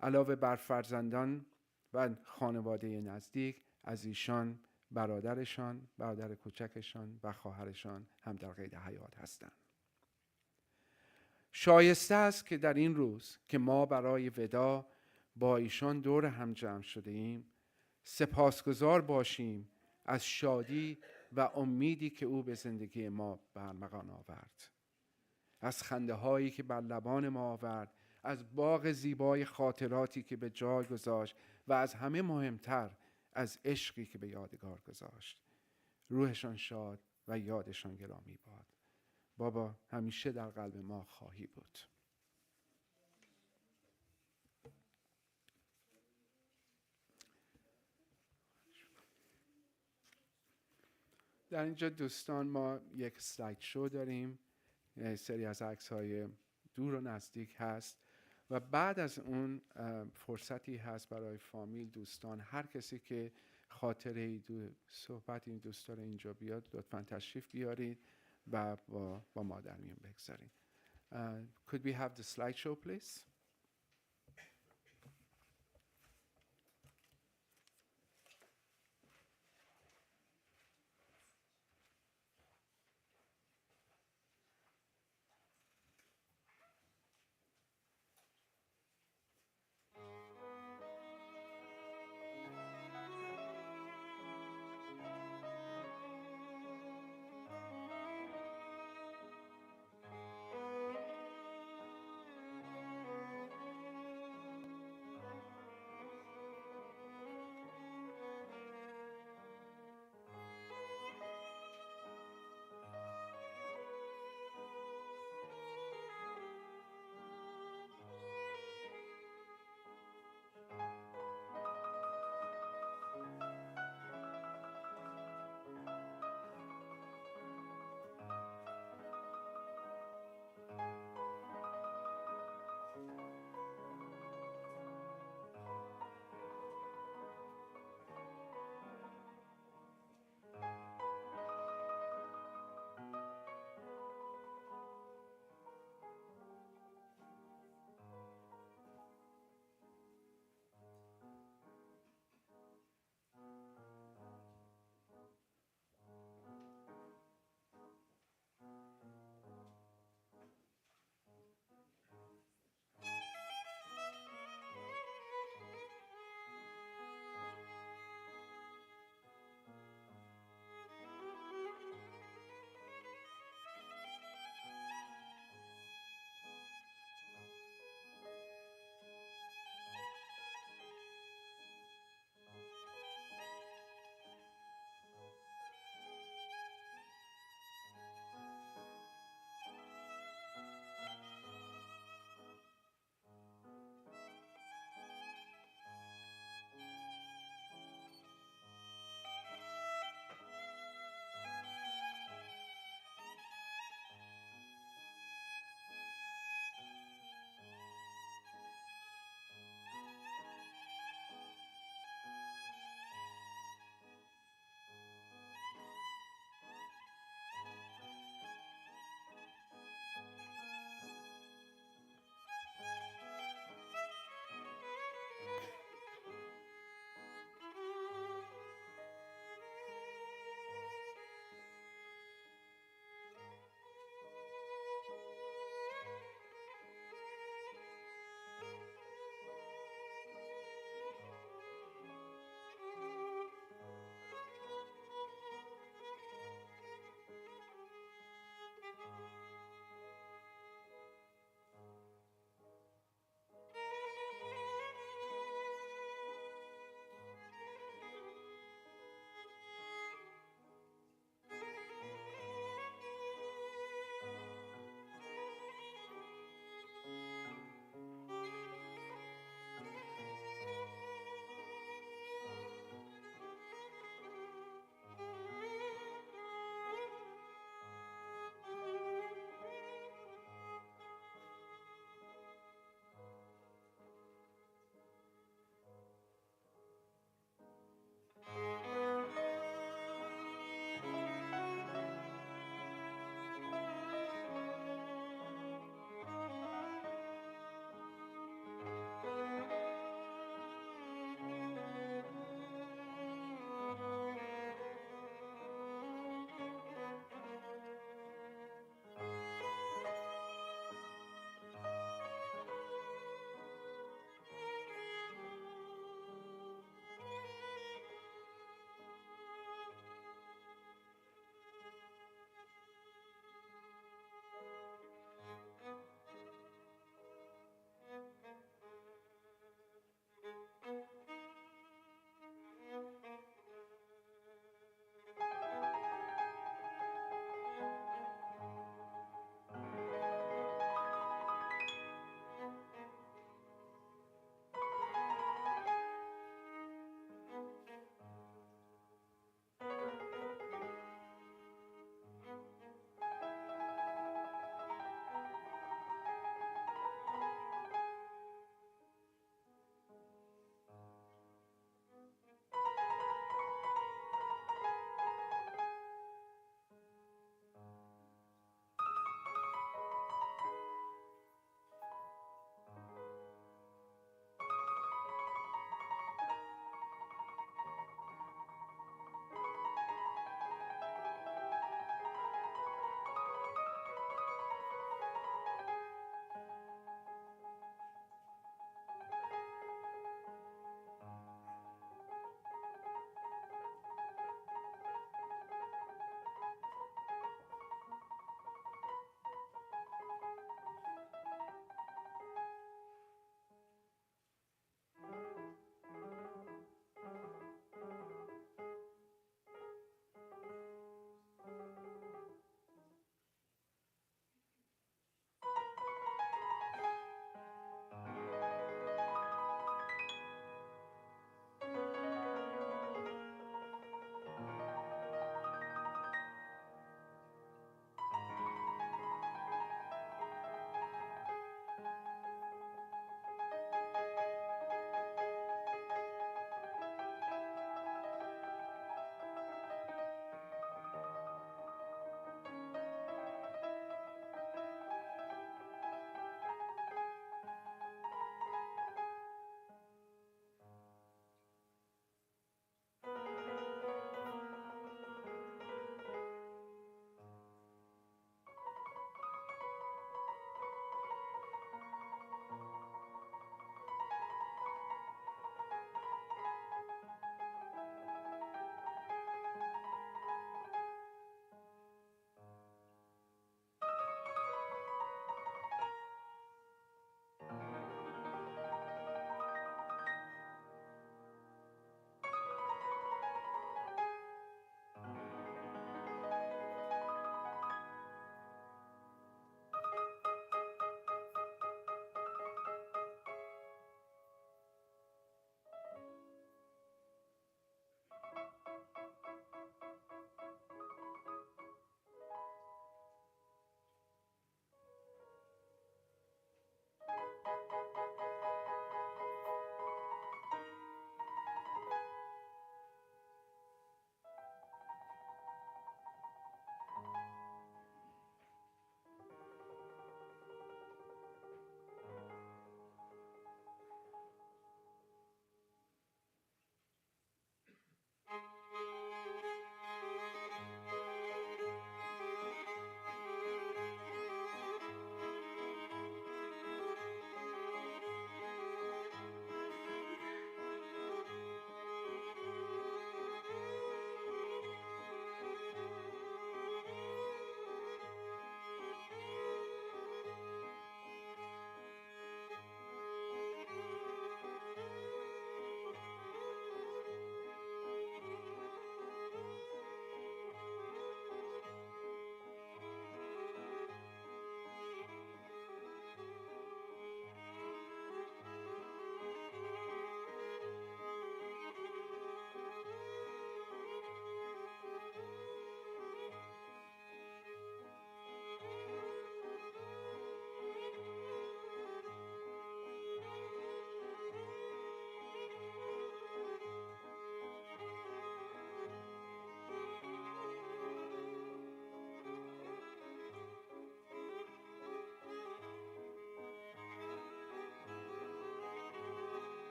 علاوه بر فرزندان و خانواده نزدیک، از ایشان برادرشان، برادر کوچکشان و خواهرشان هم در قید حیات هستند. شایسته است که در این روز که ما برای ودا با ایشان دور هم جمع شده ایم، سپاسگزار باشیم از شادی و امیدی که او به زندگی ما برمغان آورد، از خنده هایی که بر لبان ما آورد از باغ زیبای خاطراتی که به جای گذاشت و از همه مهمتر از عشقی که به یادگار گذاشت. روحشان شاد و یادشان گرامی باد. بابا همیشه در قلب ما خواهی بود. در اینجا دوستان ما یک سلاید شو داریم، سری از عکس‌های دور و نزدیک هست و بعد از اون فرصتی هست برای فامیل، دوستان، هر کسی که خاطره صحبت این دوست داره اینجا بیاد، لطفاً تشریف بیارید و با ما در میون بگذارید. Could we have the slideshow please?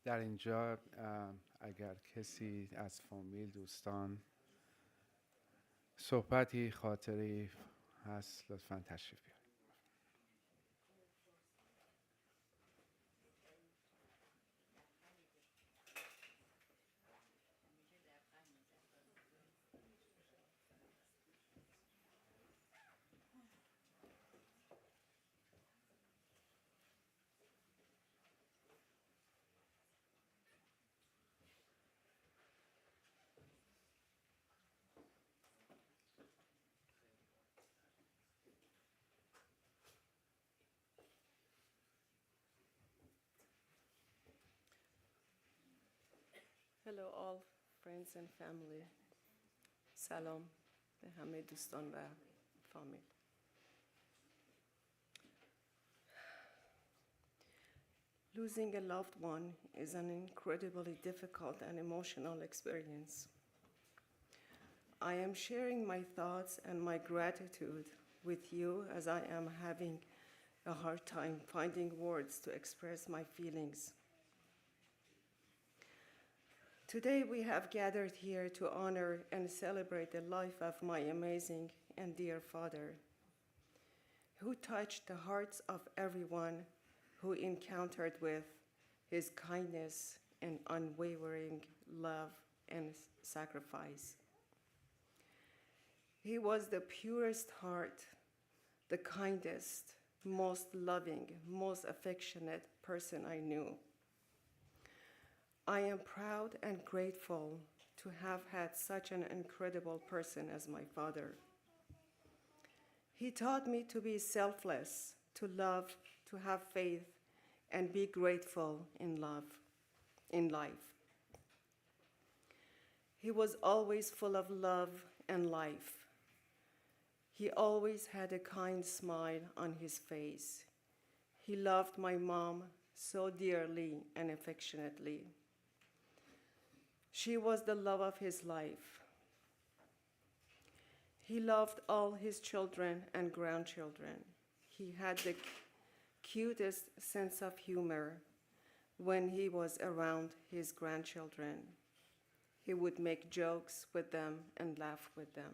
در اینجا اگر کسی از فامیل دوستان صحبتی خاطری هست لطفاً تشریف بیارید. Hello all friends and family. سلام به همه دوستان و فامیل. Losing a loved one is an incredibly difficult and emotional experience. I am sharing my thoughts and my gratitude with you as I am having a hard time finding words to express my feelings. Today we have gathered here to honor and celebrate the life of my amazing and dear father, who touched the hearts of everyone who encountered with his kindness and unwavering love and sacrifice. He was the purest heart, the kindest, most loving, most affectionate person I knew. I am proud and grateful to have had such an incredible person as my father. He taught me to be selfless, to love, to have faith, and be grateful in life. He was always full of love and life. He always had a kind smile on his face. He loved my mom so dearly and affectionately. She was the love of his life. He loved all his children and grandchildren. He had the cutest sense of humor when he was around his grandchildren. He would make jokes with them and laugh with them.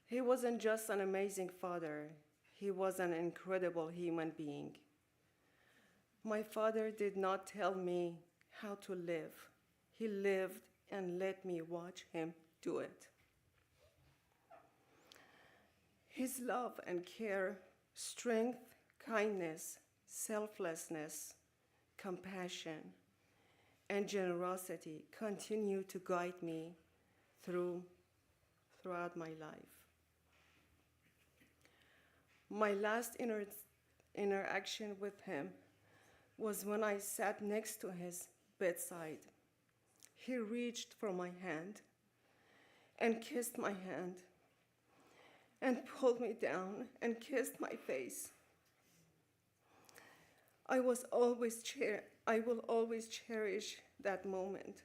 He wasn't just an amazing father, he was an incredible human being. My father did not tell me how to live. He lived and let me watch him do it. His love and care, strength, kindness, selflessness, compassion, and generosity continue to guide me throughout my life. My last interaction with him was when I sat next to his bedside. He reached for my hand and kissed my hand and pulled me down and kissed my face. I will always cherish that moment.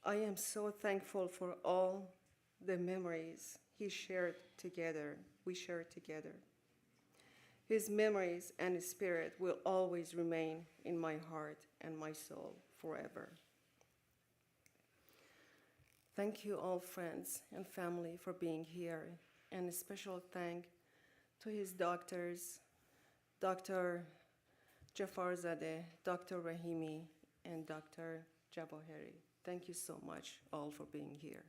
I am so thankful for all the memories we shared together. His memories and his spirit will always remain in my heart and my soul forever. Thank you all friends and family for being here, and a special thank to his doctors, Dr. Jafarzadeh, Dr. Rahimi, and Dr. Jaboheri. Thank you so much all for being here.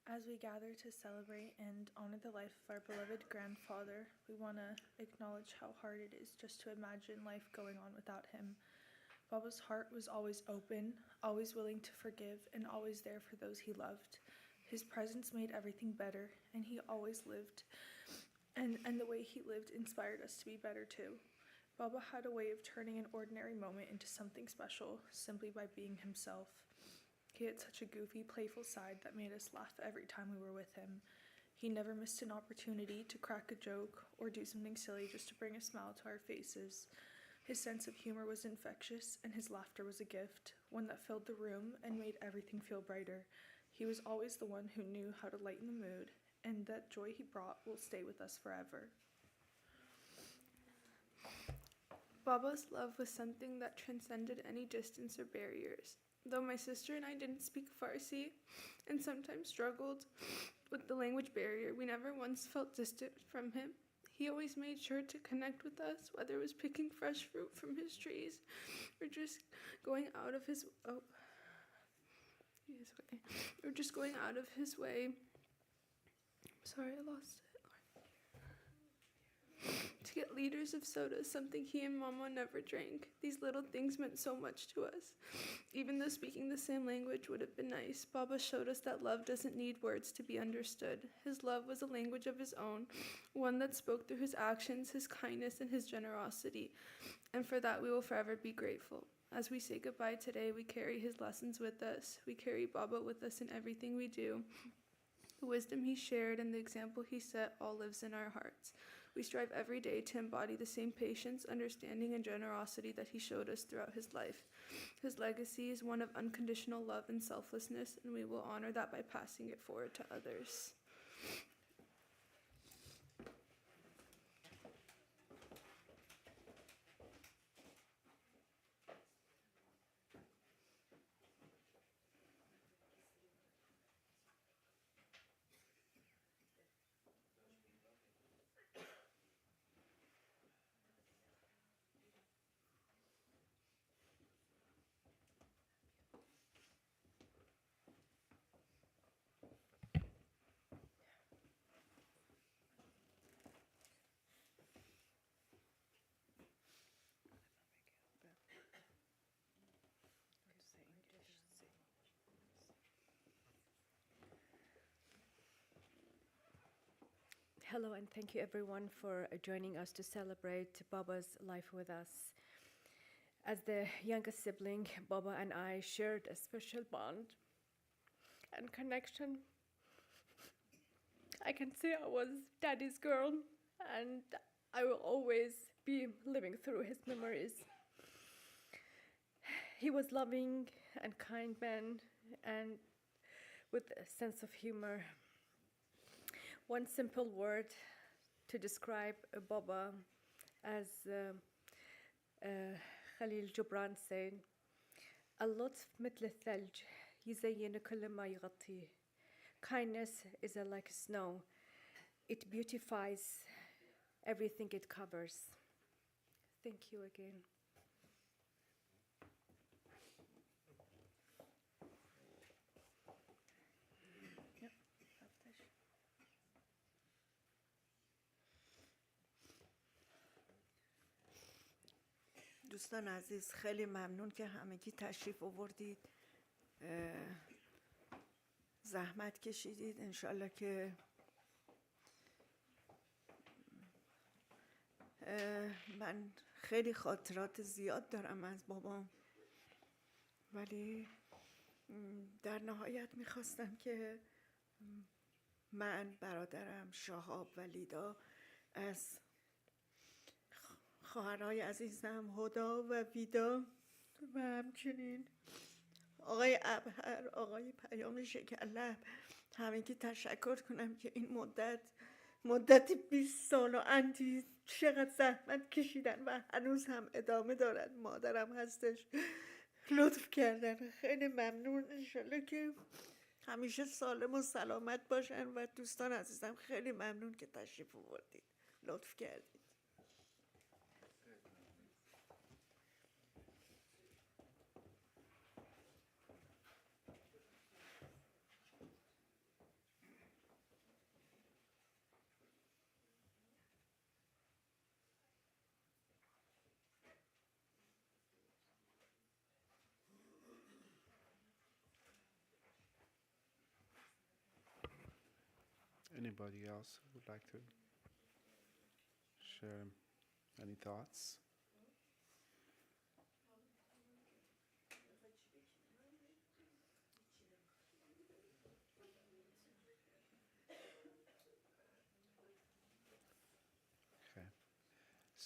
As we gather to celebrate and honor the life of our beloved grandfather, we want to acknowledge how hard it is just to imagine life going on without him. Baba's heart was always open, always willing to forgive, and always there for those he loved. His presence made everything better, and he always lived. And the way he lived inspired us to be better too. Baba had a way of turning an ordinary moment into something special simply by being himself. He had such a goofy, playful side that made us laugh every time we were with him. He never missed an opportunity to crack a joke or do something silly just to bring a smile to our faces. His sense of humor was infectious, and his laughter was a gift, one that filled the room and made everything feel brighter. He was always the one who knew how to lighten the mood, and that joy he brought will stay with us forever. Baba's love was something that transcended any distance or barriers. Though my sister and I didn't speak Farsi and sometimes struggled with the language barrier, we never once felt distant from him. He always made sure to connect with us, whether it was picking fresh fruit from his trees or just going out of his way. Sorry, I lost it. To get liters of soda, something he and Mama never drank. These little things meant so much to us. Even though speaking the same language would have been nice, Baba showed us that love doesn't need words to be understood. His love was a language of his own, one that spoke through his actions, his kindness, and his generosity. And for that, we will forever be grateful. As we say goodbye today, we carry his lessons with us. We carry Baba with us in everything we do. The wisdom he shared and the example he set all lives in our hearts. We strive every day to embody the same patience, understanding, and generosity that he showed us throughout his life. His legacy is one of unconditional love and selflessness, and we will honor that by passing it forward to others. Hello, and thank you everyone for joining us to celebrate Baba's life with us. As the youngest sibling, Baba and I shared a special bond and connection. I can say I was Daddy's girl, and I will always be living through his memories. He was loving and kind man, and with a sense of humor. One simple word to describe Baba, as Khalil Gibran said, اللطف مثل الثلج يزين كل ما يغطيه. Kindness is like snow. It beautifies everything it covers. Thank you again. دوستان عزیز، خیلی ممنون که همگی تشریف آوردید، زحمت کشیدید. انشالله که من خیلی خاطرات زیاد دارم از بابام، ولی در نهایت میخواستم که من، برادرم شهاب و لیدا، از خواهرای عزیزم هدا و ویدا و همچنین آقای ابهر، آقای پیام شکرلب، همگی تشکر کنم که این مدت 20 سال و اندی چقدر زحمت کشیدن و هنوز هم ادامه دارن. مادرم هستش، لطف کردن. خیلی ممنون. انشالله که همیشه سالم و سلامت باشن. و دوستان عزیزم خیلی ممنون که تشریف آوردید، لطف کردید. Anybody else who would like to share any thoughts?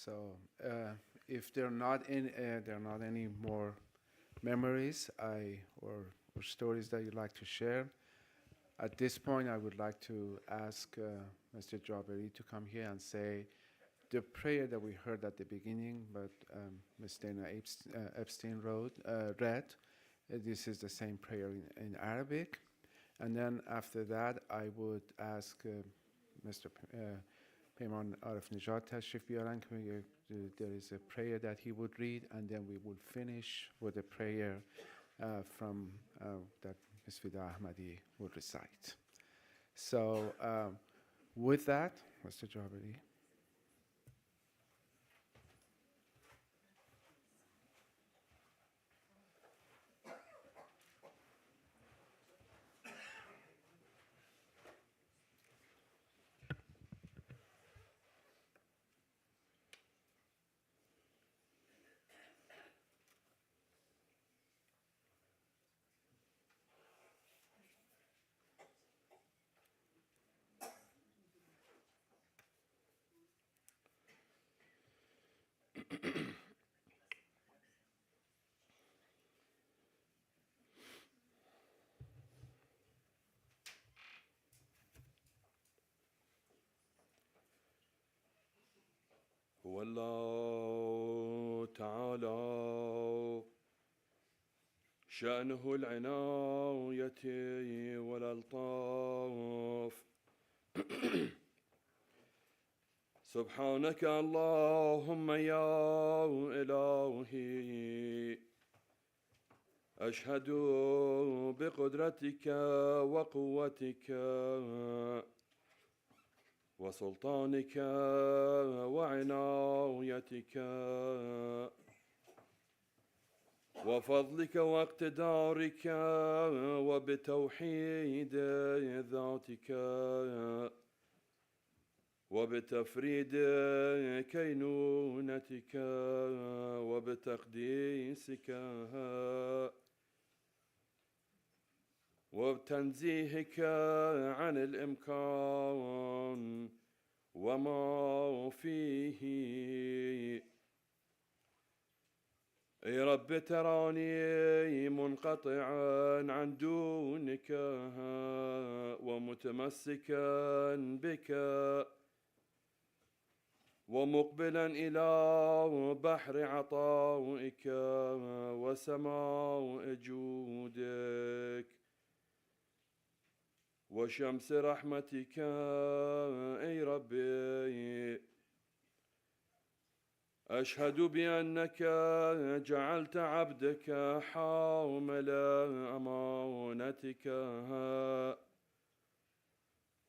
So if there are not any more memories or stories that you'd like to share, at this point I would like to ask Mr. Jabari to come here and say the prayer that we heard at the beginning, but Ms. Dana Epstein read. This is the same prayer in Arabic. And then after that, I would ask Mr. Peyman Arif Nijad Tashrif Biaran. There is a prayer that he would read, and then we will finish with a prayer from that Ms. Vida Ahmadi would recite. So with that, Mr. Jabari. هو الله تعالى شأنه العناية والألطاف. سبحانك اللهم يا إلهي، أشهد بقدرتك وقوتك وسلطانك وعنايتك وفضلك واقتدارك وبتوحيد ذاتك وبتفريد كينونتك وبتقديسك وبتنزيهك عن الإمكان وما فيه. يا رب تراني منقطعا عن دونك ومتمسكا بك ومقبلا إلى بحر عطائك وسماء جودك وشمس رحمتك. أي ربي، أشهد بأنك جعلت عبدك حامل أمانتك،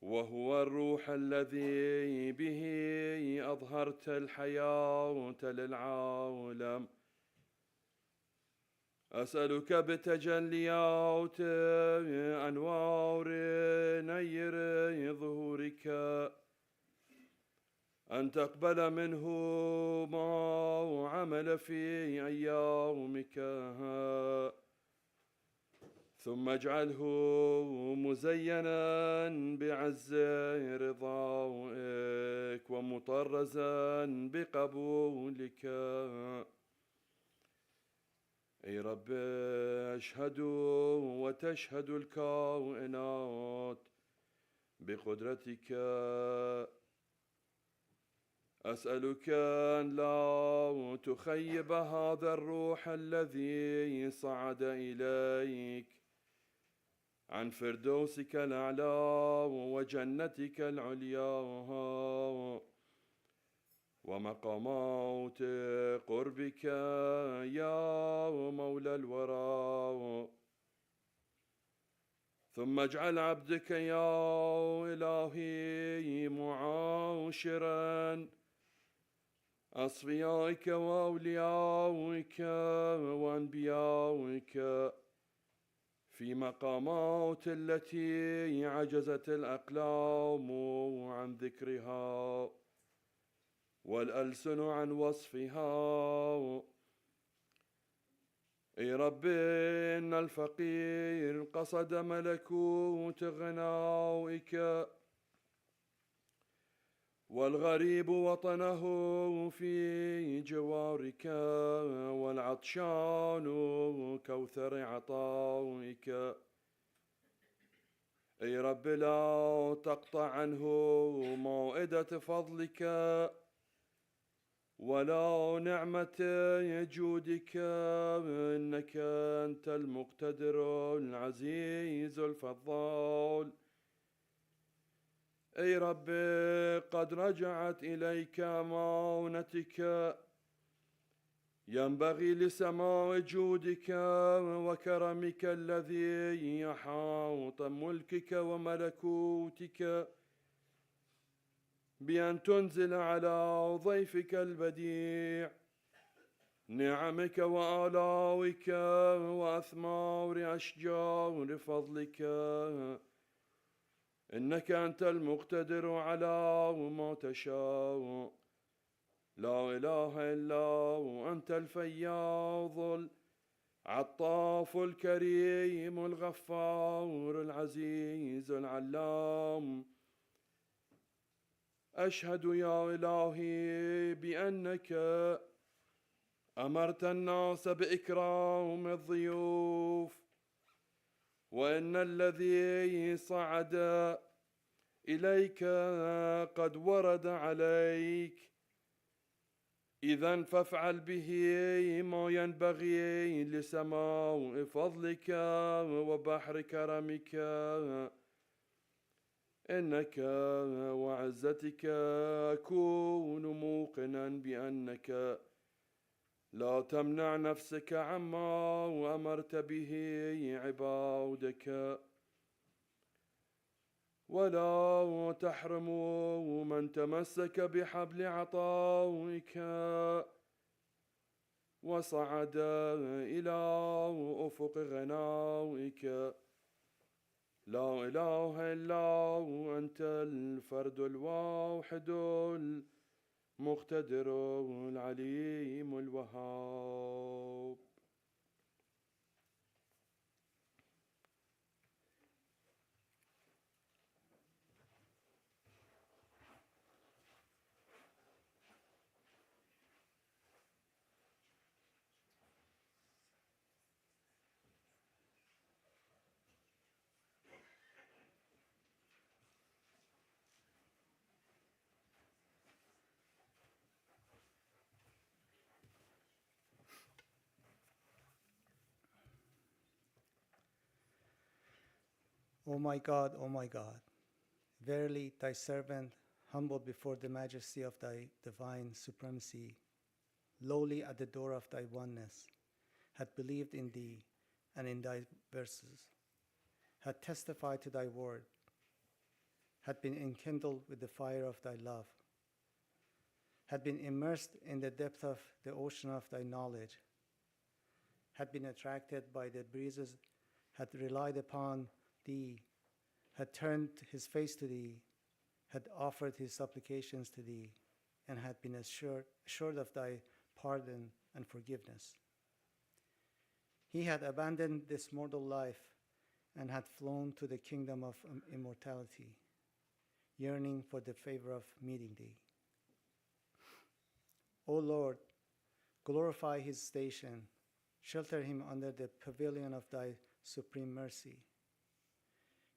وهو الروح الذي به أظهرت الحياة للعالم. أسألك بتجليات أنوار نير ظهورك أن تقبل منه ما عمل في أيامك، ثم اجعله مزينا بعز رضائك ومطرزا بقبولك. أي رب، أشهد وتشهد الكائنات بقدرتك. أسألك أن لا تخيب هذا الروح الذي صعد إليك عن فردوسك الأعلى وجنتك العليا ومقامات قربك يا مولى الورى. ثم اجعل عبدك يا إلهي معاشرا أصفيائك وأوليائك وأنبيائك في مقامات التي عجزت الأقلام عن ذكرها والألسن عن وصفها. أي رب، إن الفقير قصد ملكوت غنائك والغريب وطنه في جوارك، والعطشان كوثر عطائك. أي رب لا تقطع عنه موئدة فضلك، ولا نعمة جودك، إنك أنت المقتدر العزيز الفضال. أي رب قد رجعت إليك معونتك، ينبغي لسماء جودك وكرمك الذي يحاط ملكك وملكوتك، بأن تنزل على ضيفك البديع نعمك وآلاوك وأثمار أشجار فضلك، إنك أنت المقتدر على ما تشاء. لا إله إلا أنت الفياض العطاف الكريم الغفار العزيز العلام. أشهد يا إلهي بأنك أمرت الناس بإكرام الضيوف، وإن الذي صعد إليك قد ورد عليك. إذن فافعل به ما ينبغي لسماء فضلك وبحر كرمك، إنك وعزتك أكون موقنا بأنك لا تمنع نفسك عما أمرت به عبادك، ولا تحرم من تمسك بحبل عطائك وصعد إلى أفق غنائك. لا إله إلا أنت الفرد الواحد المقتدر العليم الوهاب. O my God, verily thy servant, humbled before the majesty of thy divine supremacy, lowly at the door of thy oneness, had believed in thee and in thy verses, had testified to thy word, had been enkindled with the fire of thy love, had been immersed in the depth of the ocean of thy knowledge, had been attracted by the breezes, had relied upon thee, had turned his face to thee, had offered his supplications to thee, and had been assured of thy pardon and forgiveness. He had abandoned this mortal life and had flown to the kingdom of immortality, yearning for the favor of meeting thee. O Lord, glorify his station, shelter him under the pavilion of thy supreme mercy.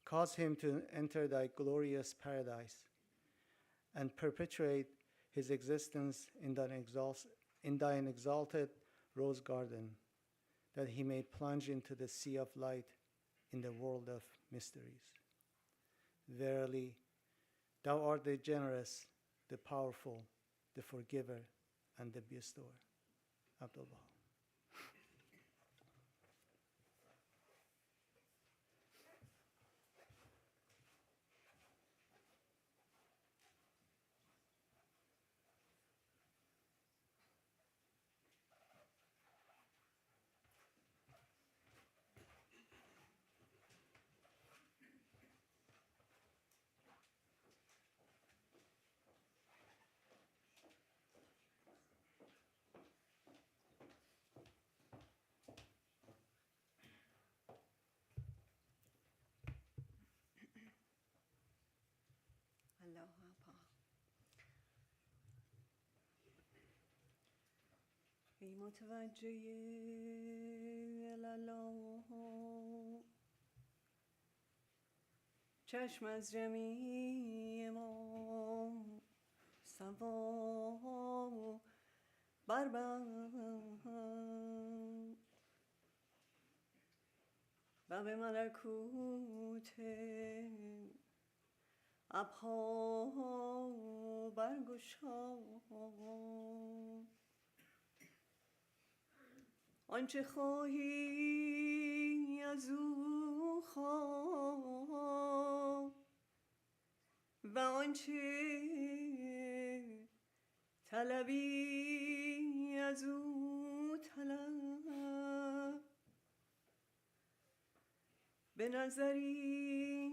Cause him to enter thy glorious paradise and perpetuate his existence in thine exalted rose garden, that he may plunge into the sea of light in the world of mysteries. Verily, thou art the generous, the powerful, the forgiver, and the bestower. Abdul Baha. متوجه لالا چشم از جمیع ما سوا بربند و به ملکوت ابها برگشا آنچه خواهی از او خواه و آنچه طلبی از او طلب به نظری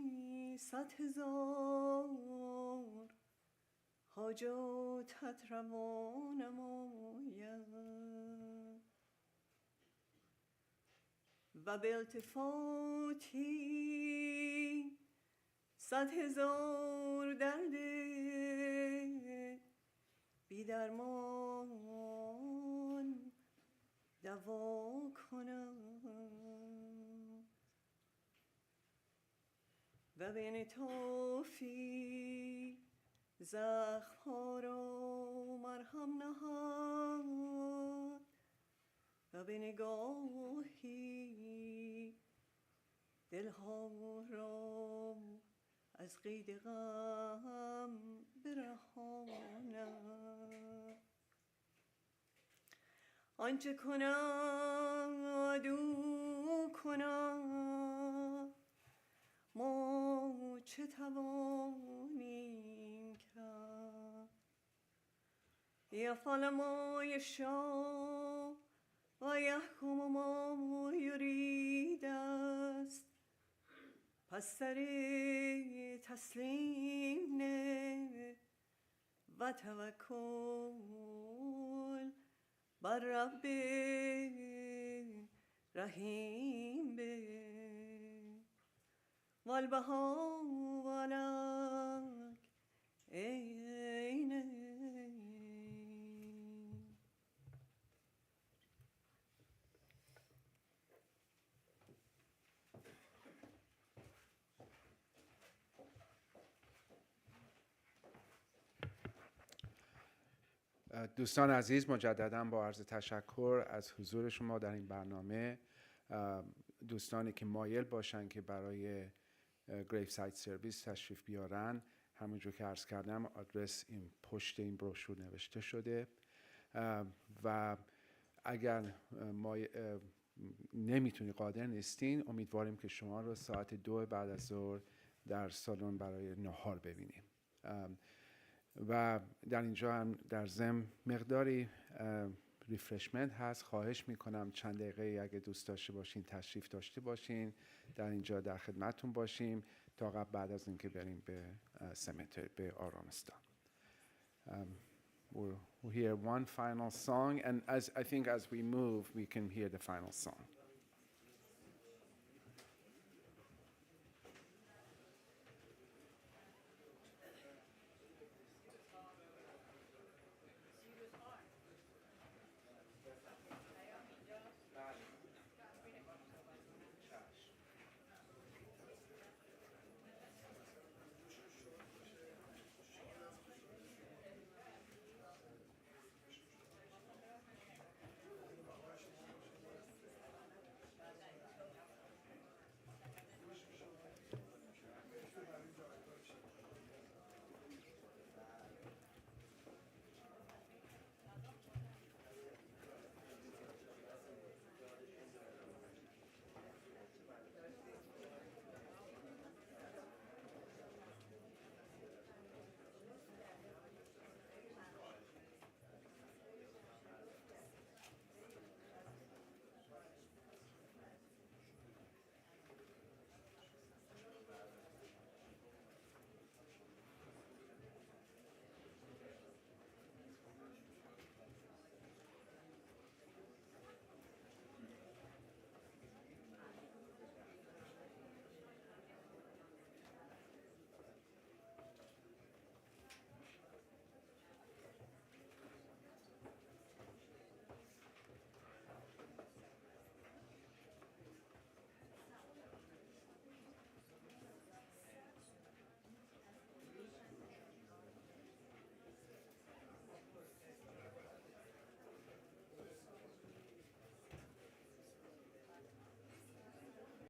100,000 حاجاتت روا نماید و به التفاتی 100,000 درد بی درمان دوا کنم و به انعطافی زخم‌ها را مرهم نهاد و به نگاهی دلها را از قید غم برهانم آنچه کند او کند ما چه توانیم کرد یفعل ما یشاء و یحکم ما یرید است پس سر تسلیم نه و توکل بر رب رحیم به والبها ولک عین دوستان عزیز، مجددا با عرض تشکر از حضور شما در این برنامه. دوستانی که مایل باشن که برای گریو سایت سرویس تشریف بیارن، همونجور که عرض کردم آدرس این پشت این بروشور نوشته شده و اگر نمیتونی قادر نیستین، امیدواریم که شما رو ساعت 2 بعد از ظهر در سالن برای نهار ببینیم. و در اینجا هم در ضمن مقداری ریفرشمنت هست. خواهش میکنم چند دقیقه اگه دوست داشته باشین تشریف داشته باشین، در اینجا در خدمتتون باشیم تا بعد از اینکه بریم به سمتری، به آرامستان. We'll hear one final song, and as I think as we move we can hear the final song.